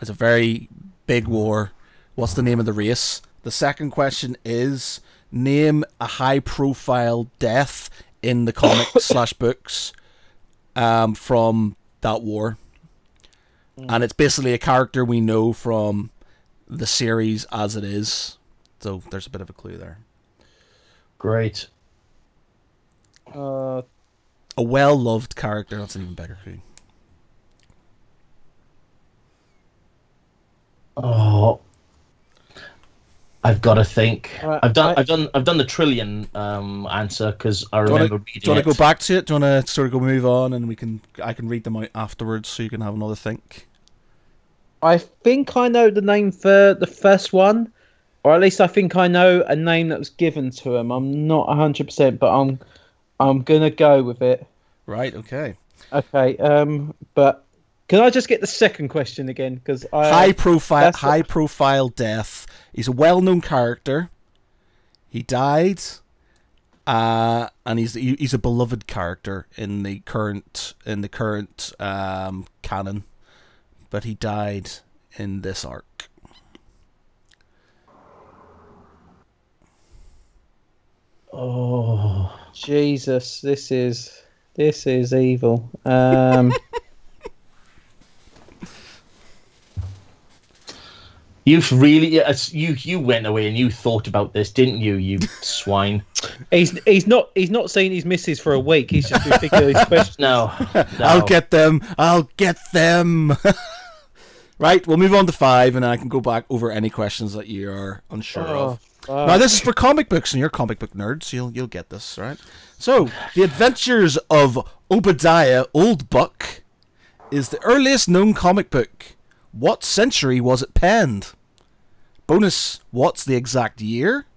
It's a very big war. What's the name of the race? The second question is, name a high-profile death in the comics/books from that war. And it's basically a character we know from the series as it is. So there's a bit of a clue there. Great. Uh, A well-loved character. That's an even better clue. Oh. I've got to think. Right, I've done the trillion answer because I remember reading. Do you want to go back to it? Do you want to sort of go move on, and I can read them out afterwards, so you can have another think. I think I know the name for the first one, or at least I think I know a name that was given to him. I'm not 100%, but I'm gonna go with it. Right. Okay. Okay. But can I just get the second question again? Because high profile death. He's a well-known character. He died, and he's a beloved character in the current canon, but he died in this arc. Oh Jesus! This is evil. You've really, you went away and you thought about this, didn't you? You swine. He's not seen his missus for a week. He's just been thinking of these questions. No. I'll get them. Right, we'll move on to 5, and I can go back over any questions that you are unsure of. Now, this is for comic books, and you're comic book nerds. You'll get this, right? So, The Adventures of Obadiah Oldbuck is the earliest known comic book. What century was it penned? Bonus, what's the exact year?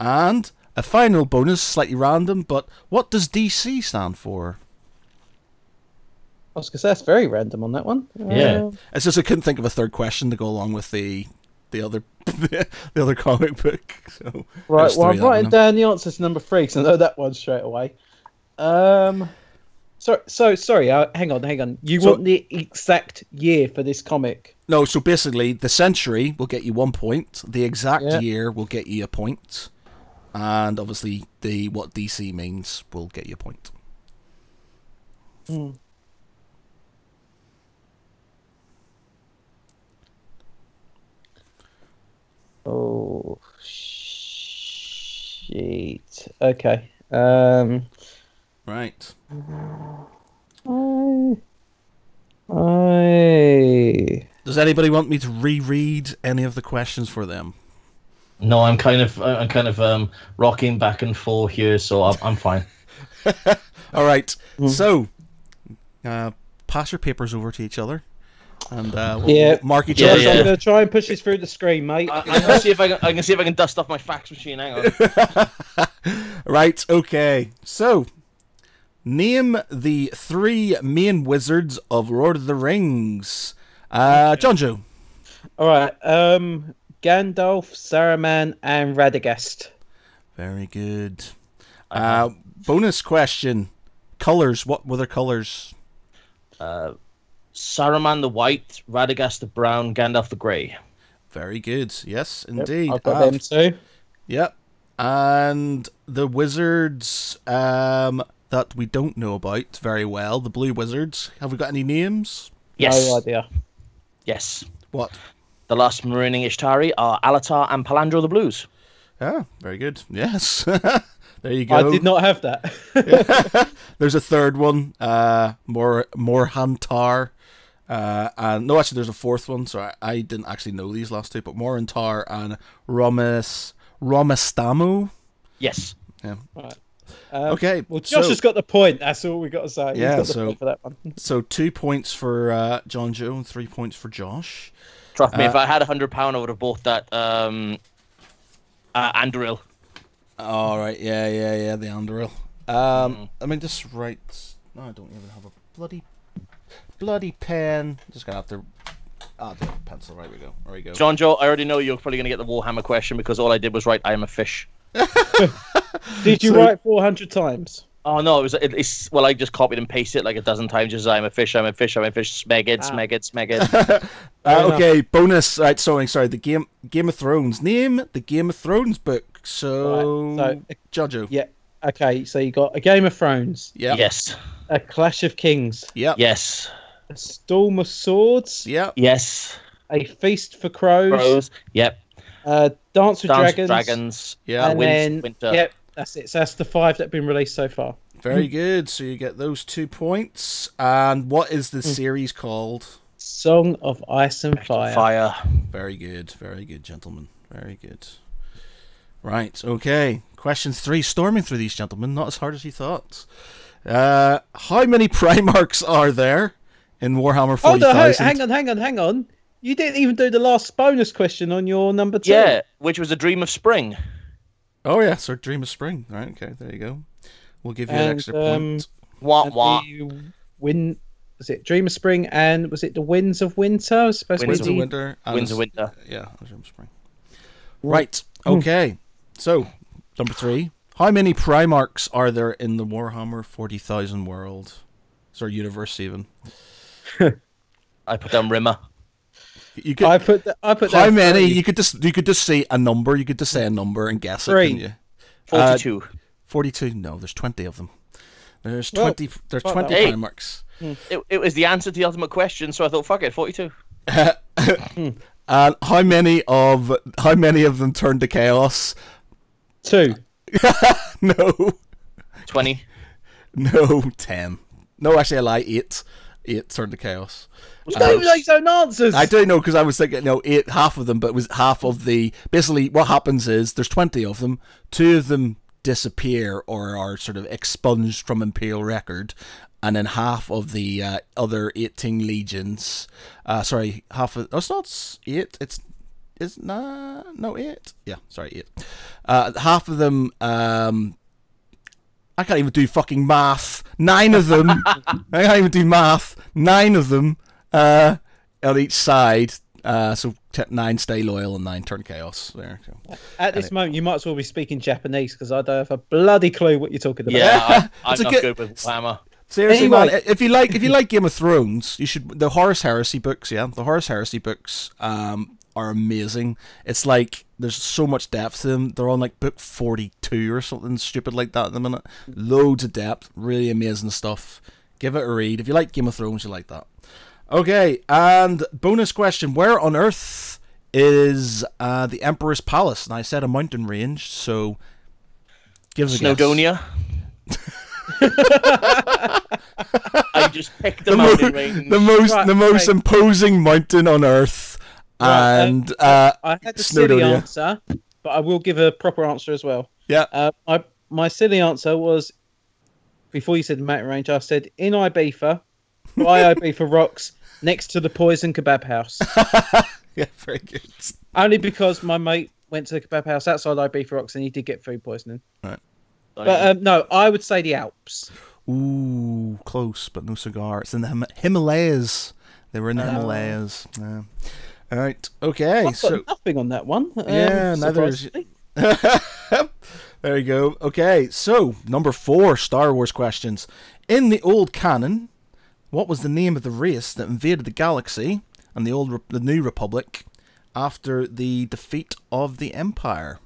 And a final bonus, slightly random, but what does DC stand for? I was going to say, that's very random on that one. Yeah. It's just I couldn't think of a third question to go along with the other the other comic book. So right, well, I'm writing down the answer to number 3 because I know that one straight away. Sorry, hang on. You want the exact year for this comic? No, so basically, the century will get you 1 point. The exact year will get you a point, and obviously, what DC means will get you a point. Oh shit. Okay. Right. Does anybody want me to reread any of the questions for them? No, I'm kind of rocking back and forth here, so I'm fine. All right. So, pass your papers over to each other, and we'll mark each other. I'm gonna try and push this through the screen, mate. I'm gonna see if I can dust off my fax machine. Hang on. Right. Okay. So, name the 3 main wizards of Lord of the Rings. John Joe. All right. Gandalf, Saruman, and Radagast. Very good. Bonus question. Colors. What were their colors? Saruman the white, Radagast the brown, Gandalf the grey. Very good. Yes, indeed. I've got them too. Yep. And the wizards that we don't know about very well, the blue wizards. Have we got any names? Yes. No idea. Yes. What? The last Marooning Ishtari are Alatar and Palandro the Blues. Ah, very good. Yes. There you go. I did not have that. There's a third one, Morhantar. And no, actually, there's a fourth one. So I didn't actually know these last 2, but Morhantar and Romestamo. Yes. Yeah. Right. Okay. Well, Josh has got the point. That's all we got to say. Yeah. He's got the point for that one. So 2 points for John Joe and 3 points for Josh. Trust me, if I had £100, I would have bought that Anduril. All right. Yeah. The Anduril. I mean, just write. No, I don't even have a bloody pen. Just gonna have to. The pencil. Right, there we go. John Joe, I already know you're probably gonna get the Warhammer question because all I did was write "I am a fish." Did you write 400 times? Oh no, it's well, I just copied and pasted it like a dozen times. Just I'm a fish, smegid. Okay, bonus. Right, sorry. The Game of Thrones. Name the Game of Thrones book. So Jojo. Yeah. Okay, so you got a Game of Thrones. Yeah. Yes. A Clash of Kings. Yeah. Yes. A Storm of Swords. Yeah. Yes. A Feast for Crows. Yep. Dance with Dragons. Yeah. And Winter. Yep. That's it. So that's the 5 that have been released so far. Very good. So you get those 2 points. And what is the series called? Song of Ice and Fire. Fire. Very good, gentlemen. Very good. Right, okay. Question 3, storming through these, gentlemen. Not as hard as you thought. How many Primarchs are there in Warhammer 40,000? Hang on. You didn't even do the last bonus question on your number 2. Yeah, which was a Dream of Spring. Oh, yeah, so Dream of Spring. Right, okay, there you go. We'll give you an extra point. Was it Dream of Spring and was it the Winds of Winter? Winds of Winter. Winds of Winter. Yeah, Dream of Spring. Right, okay. So, number 3. How many Primarchs are there in the Warhammer 40,000 world? Sorry, universe even. I put down Rimmer. I put how many? 3. You could just say a number. You could just say a number and guess 3. it. Can you? 42. 42. No, there's 20 of them. There's 20. There's 20 Primarchs. It was the answer to the ultimate question, so I thought, fuck it, 42. And how many of them turned to chaos? 2. No. 20. No, 10. No, actually, I lie. 8. 8 turned to chaos. Don't even like own answers. I don't know, because I was thinking, no, 8, half of them, but it was half of the. Basically, what happens is there's 20 of them. 2 of them disappear or are sort of expunged from Imperial record, and then half of the other 18 legions. Half of. Oh, it's not 8. It's no 8. Yeah, sorry, 8. Half of them. I can't even do fucking math. 9 of them. I can't even do math. 9 of them on each side. So 9 stay loyal and 9 turn chaos. There. At this moment, you might as well be speaking Japanese because I don't have a bloody clue what you're talking about. Yeah, I'm not good with Warhammer. Seriously, man, if you like Game of Thrones, you should the Horus Heresy books. Yeah, the Horus Heresy books are amazing. It's like there's so much depth to them. They're on like book 42 or something stupid like that at the minute. Loads of depth, really amazing stuff. Give it a read. If you like Game of Thrones, you like that. Okay, and bonus question: where on Earth is the Emperor's Palace? And I said a mountain range, so give us a Snowdonia. I just picked the mountain range. The most imposing mountain on Earth. And I had the silly answer, but I will give a proper answer as well. Yeah. My silly answer was, before you said mountain range, I said in Ibiza, by Ibiza Rocks, next to the Poison Kebab House. Yeah, very good. Only because my mate went to the kebab house outside Ibiza Rocks and he did get food poisoning. Right. But no, I would say the Alps. Ooh, close, but no cigar. It's in the Himalayas. They were in the Himalayas. Yeah. All right. Okay. I've got nothing on that one. Yeah, neither is. There you go. Okay, so number 4, Star Wars questions. In the old canon, what was the name of the race that invaded the galaxy and the New Republic after the defeat of the Empire?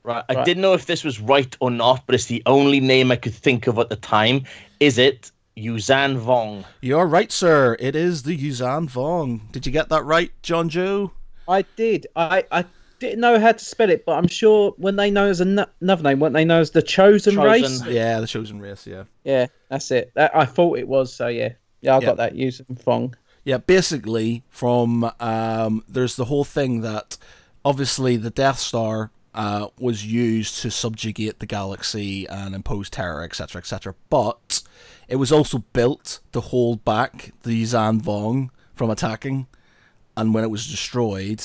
Right. I didn't know if this was right or not, but it's the only name I could think of at the time. Is it Yuuzhan Vong? You're right, sir. It is the Yuuzhan Vong. Did you get that right, John Joe? I did. I didn't know how to spell it, but I'm sure when they know as another name, weren't they know as the Chosen Race? Yeah, the Chosen Race, yeah. Yeah, that's it. I thought it was, so yeah. Yeah, I got that, Yuuzhan Vong. Yeah, basically, from there's the whole thing that obviously the Death Star was used to subjugate the galaxy and impose terror, etc., etc. But it was also built to hold back the Yuuzhan Vong from attacking, and when it was destroyed,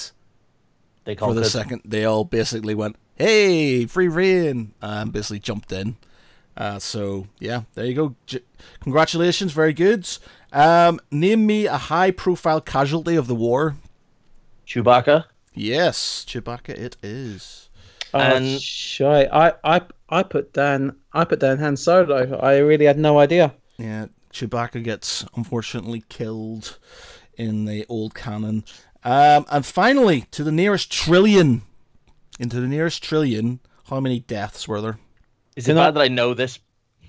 for the second, they all basically went, "Hey, free reign!" and basically jumped in. So yeah, there you go. Congratulations, very good. Name me a high-profile casualty of the war. Chewbacca. Yes, Chewbacca. It is. And I put down Han Solo. I really had no idea. Yeah, Chewbacca gets unfortunately killed in the old canon. And finally, to the nearest trillion. Into the nearest trillion, how many deaths were there? Is it bad that I know this?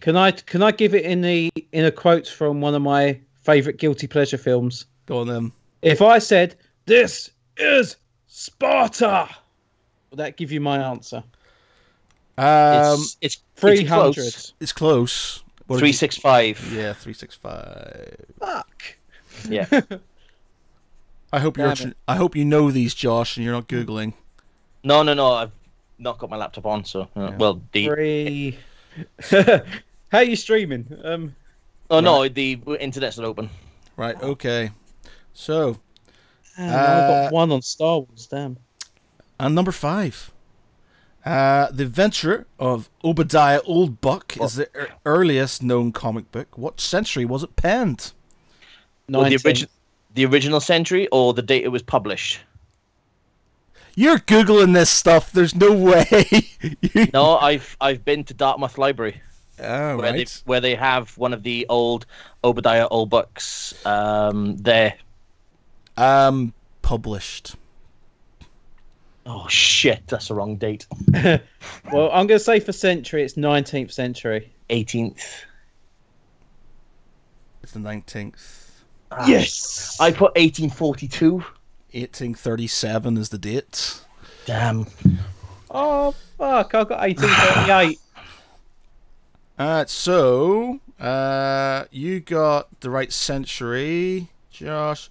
Can I give it in a quote from one of my favourite guilty pleasure films? Go on then. If I said, "This is Sparta," will that give you my answer? It's 300. It's close. 365. Yeah, 365. Fuck. Yeah. I hope you know these, Josh, and you're not googling. No. not got my laptop on, so Yeah. well, the Free. How are you streaming? no, the internet's not open. Right. Okay. So, I got one on Star Wars. Damn. and number 5. The Adventure of Obadiah Oldbuck is the earliest known comic book. What century was it penned? Well, the original century or the date it was published? You're Googling this stuff. There's no way. No, I've been to Dartmouth Library. Oh, right. Where they have one of the old Obadiah old books there. Published. Oh shit, that's the wrong date. Well, I'm going to say for century, it's 19th century. 18th. It's the 19th. Yes! I put 1842. 1837 is the date. Damn. Oh, fuck, I got 1838. So, you got the right century, Josh.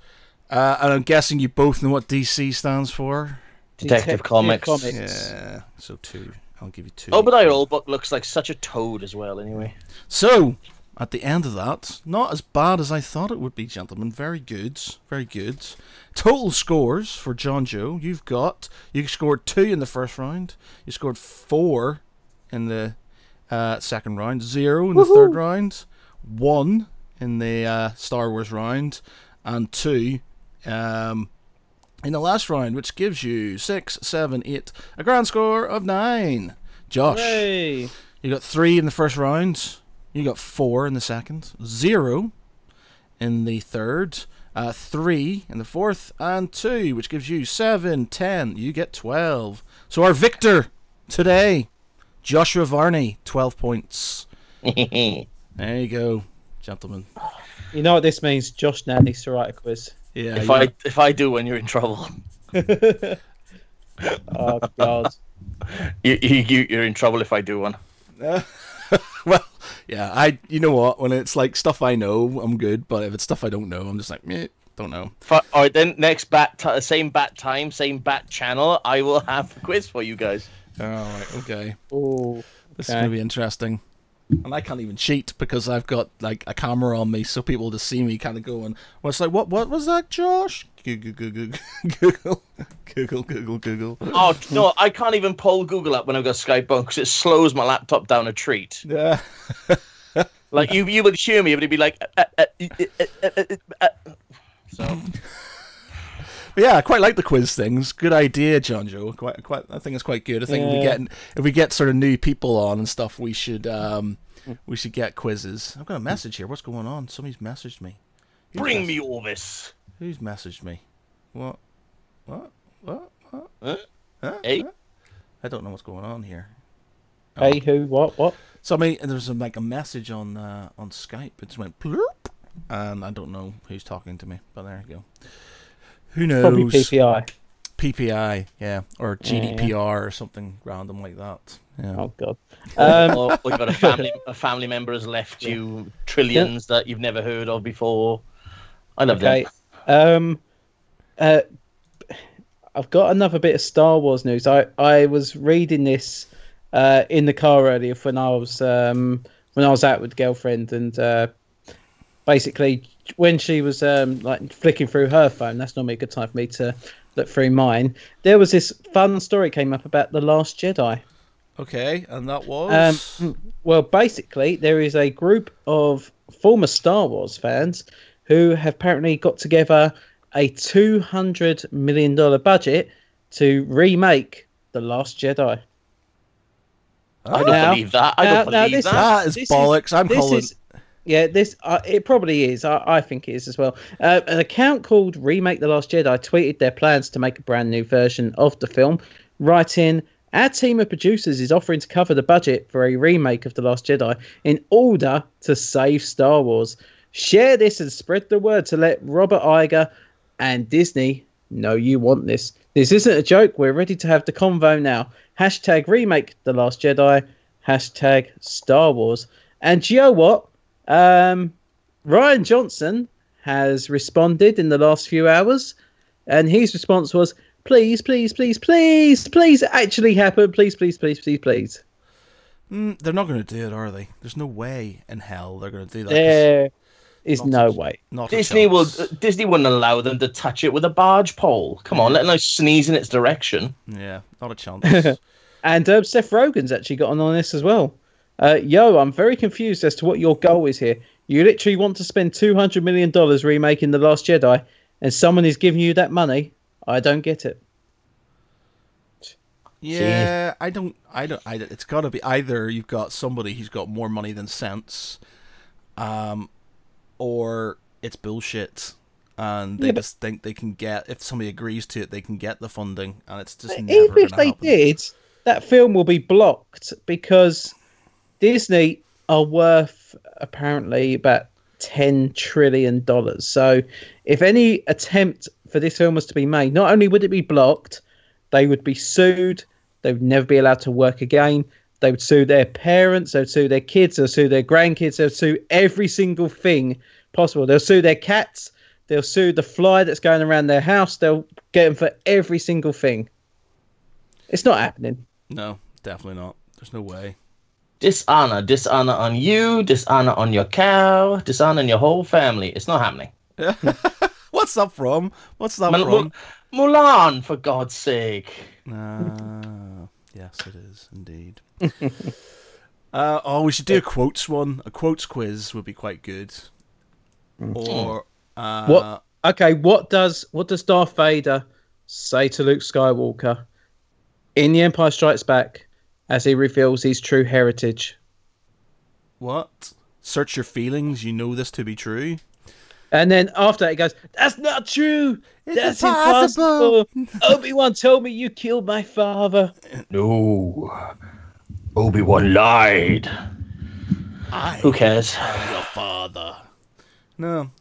And I'm guessing you both know what DC stands for. Detective Comics. Yeah, so 2. I'll give you 2. Obadiah Old Book looks like such a toad as well, anyway. So, at the end of that, not as bad as I thought it would be, gentlemen. Very good. Very good. Total scores for John Joe. You scored 2 in the first round. You scored 4 in the second round. 0 in the third round. 1 in the Star Wars round. And 2 in the last round, which gives you 6, 7, 8, a grand score of 9. Josh, Hooray. you got 3 in the first round. You got 4 in the second, 0 in the third, 3 in the fourth, and 2, which gives you 7, 10. You get 12. So our victor today, Joshua Varney, 12 points. There you go, gentlemen. You know what this means? Josh now needs to write a quiz. Yeah. If I do, when you're in trouble. Oh, God. You're in trouble if I do one. Well, yeah, you know what? When it's like stuff I know, I'm good. But if it's stuff I don't know, I'm just like, meh, don't know. All right, then next same bat time, same bat channel, I will have a quiz for you guys. All right, okay. Oh, This is going to be interesting. And I can't even cheat because I've got like a camera on me, so people just see me kind of going, well, it's like, what was that, Josh? Google. Oh, no, I can't even pull Google up when I've got Skype on because it slows my laptop down a treat. Yeah. Like, you would hear me, but it'd be like... So... But yeah, I quite like the quiz things. Good idea, John Joe. I think it's quite good. I think if we get sort of new people on and stuff, we should get quizzes. I've got a message here. What's going on? Somebody's messaged me. Bring me all this. Who's messaged me? What? Huh? Hey? I don't know what's going on here. Hey, who? What? There's like a message on Skype. It just went plurp, and I don't know who's talking to me. But there you go. Who knows? Probably PPI. PPI, yeah, or GDPR or something random like that. Yeah. Oh God. Or we've got a family member has left you trillions that you've never heard of before. I love that. I've got another bit of Star Wars news. I was reading this in the car earlier when I was out with girlfriend, and basically when she was like flicking through her phone, that's normally a good time for me to look through mine. There was this fun story came up about The Last Jedi. Okay, and that was well, basically there is a group of former Star Wars fans who have apparently got together a $200 million budget to remake The Last Jedi. I don't believe that. I don't believe that. That is bollocks. I'm calling. Yeah, this it probably is. I think it is as well. An account called Remake The Last Jedi tweeted their plans to make a brand new version of the film, writing, "Our team of producers is offering to cover the budget for a remake of The Last Jedi in order to save Star Wars. Share this and spread the word to let Robert Iger and Disney know you want this. This isn't a joke. We're ready to have the convo now. Hashtag remake The Last Jedi. Hashtag Star Wars." And you know what? Ryan Johnson has responded in the last few hours, and his response was, Please, please, please, please, please, actually happen. Please, please, please, please, please. They're not going to do it, are they? There's no way in hell they're going to do that. There is no way. Not Disney wouldn't allow them to touch it with a barge pole. Come on, let alone sneeze in its direction. Yeah, not a chance. And Seth Rogen's actually got on this as well. I'm very confused as to what your goal is here. You literally want to spend $200 million remaking The Last Jedi, and someone is giving you that money? I don't get it. Yeah, I don't. It's got to be either you've got somebody who's got more money than sense, or it's bullshit, and they just think they can get, if somebody agrees to it, they can get the funding, and it's just never even if they happen. did, that film will be blocked because Disney are worth apparently about $10 trillion. So if any attempt for this film was to be made, not only would it be blocked, they would be sued. They would never be allowed to work again. They would sue their parents. They would sue their kids. They'll sue their grandkids. They'll sue every single thing possible. They'll sue their cats. They'll sue the fly that's going around their house. They'll get them for every single thing. It's not happening. No, definitely not. There's no way. Dishonor on you, dishonor on your cow, dishonor on your whole family. It's not happening. What's that from? From? Mulan, for God's sake. Yes, it is indeed. We should do a quotes one. A quotes quiz would be quite good. Or what? Okay, what does Darth Vader say to Luke Skywalker in The Empire Strikes Back as he reveals his true heritage? What? Search your feelings. You know this to be true. And then after that, he goes, "That's not true. That's impossible. Obi-Wan told me you killed my father." No, Obi-Wan lied. Who cares? I'm your father. No,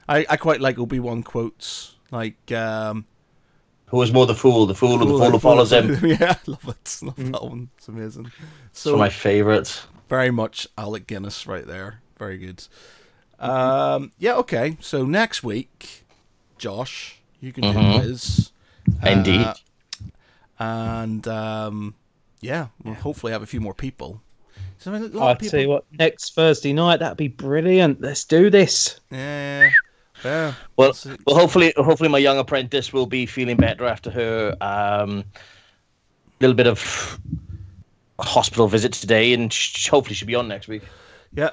I quite like Obi-Wan quotes. Like, who is more the fool? The fool or the fool who follows him? Yeah, I love it. Love that one. It's amazing. So, one of my favourites. Very much Alec Guinness right there. Very good. Yeah, okay. So next week, Josh, you can do a quiz. Indeed. And we'll hopefully have a few more people. So, I'll tell you what, next Thursday night, that'd be brilliant. Let's do this. Yeah. Yeah. Well, hopefully my young apprentice will be feeling better after her little bit of hospital visit today, and hopefully she'll be on next week. Yeah,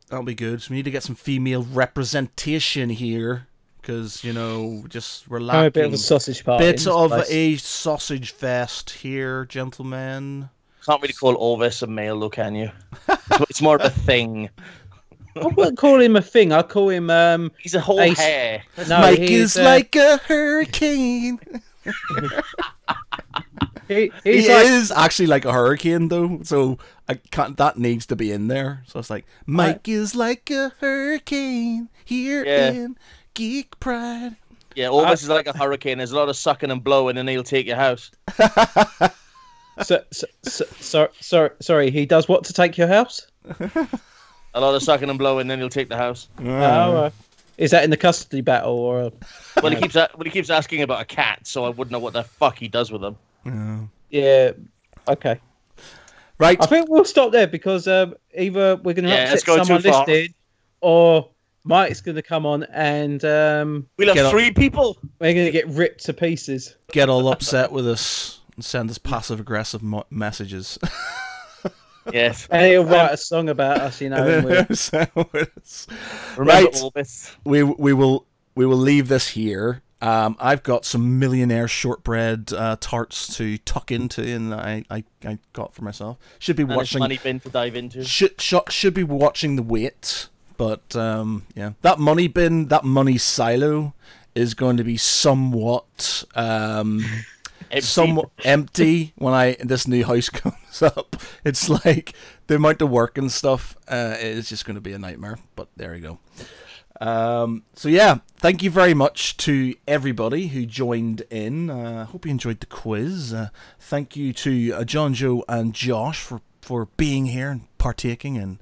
that'll be good. So we need to get some female representation here, because just we're lacking a bit of a sausage party. Bit of a sausage fest here, gentlemen. Can't really call Orvis a male, though, can you? It's more of a thing. I wouldn't call him a thing. I'll call him. He's a whole hair. No, Mike is like a hurricane. he is actually like a hurricane, though. So I can't. That needs to be in there. So it's like Mike is like a hurricane here in Geek Pride. Yeah, Orvis is like a hurricane. There's a lot of sucking and blowing, and he'll take your house. Sorry. He does what to take your house? A lot of sucking and blowing, then he'll take the house. Is that in the custody battle or? Well, he keeps asking about a cat, so I wouldn't know what the fuck he does with them. Yeah. Okay. Right. I think we'll stop there because either we're going to upset someone listed, or Mike's going to come on and we'll have 3 people. We're going to get ripped to pieces. Get all upset with us and send us passive-aggressive messages. Yes. And he'll write a song about us, Remember Orbis. We will leave this here. I've got some millionaire shortbread tarts to tuck into, and I got for myself. Should be watching. Money bin to dive into. Should be watching the weight, but that money bin, that money silo, is going to be somewhat empty when this new house comes up. It's like the amount of work and stuff is just going to be a nightmare, but there you go. So yeah, thank you very much to everybody who joined in. Hope you enjoyed the quiz. Thank you to John, Joe and Josh for being here and partaking and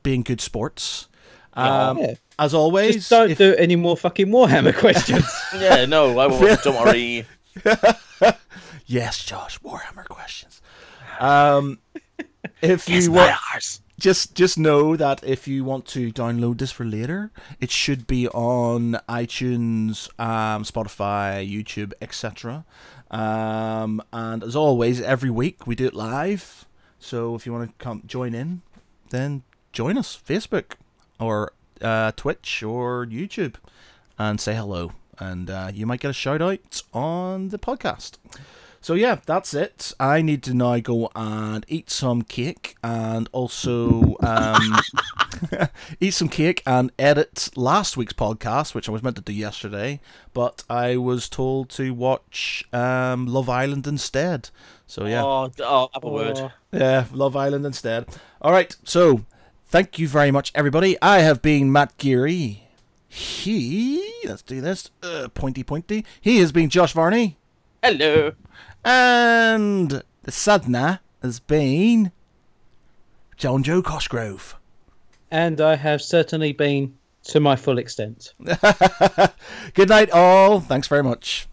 being good sports. As always, just don't do any more fucking Warhammer questions. Yeah, no, I won't. Don't worry. Yes, Josh, Warhammer questions. If Yes, you want, ours. just know that if you want to download this for later, it should be on iTunes, Spotify, YouTube, etc. And as always, every week we do it live. So if you want to come join in, then join us, Facebook or Twitch or YouTube, and say hello. And you might get a shout out on the podcast. So yeah, that's it. I need to now go and eat some cake and also eat some cake and edit last week's podcast, which I was meant to do yesterday, but I was told to watch Love Island instead. So yeah. Oh, have a word. Yeah, Love Island instead. All right, so thank you very much, everybody. I have been Matt Geary. Let's do this. Pointy. He has been Josh Varney. Hello. And the Sadhana has been John Joe Cosgrove. And I have certainly been to my full extent. Good night, all. Thanks very much.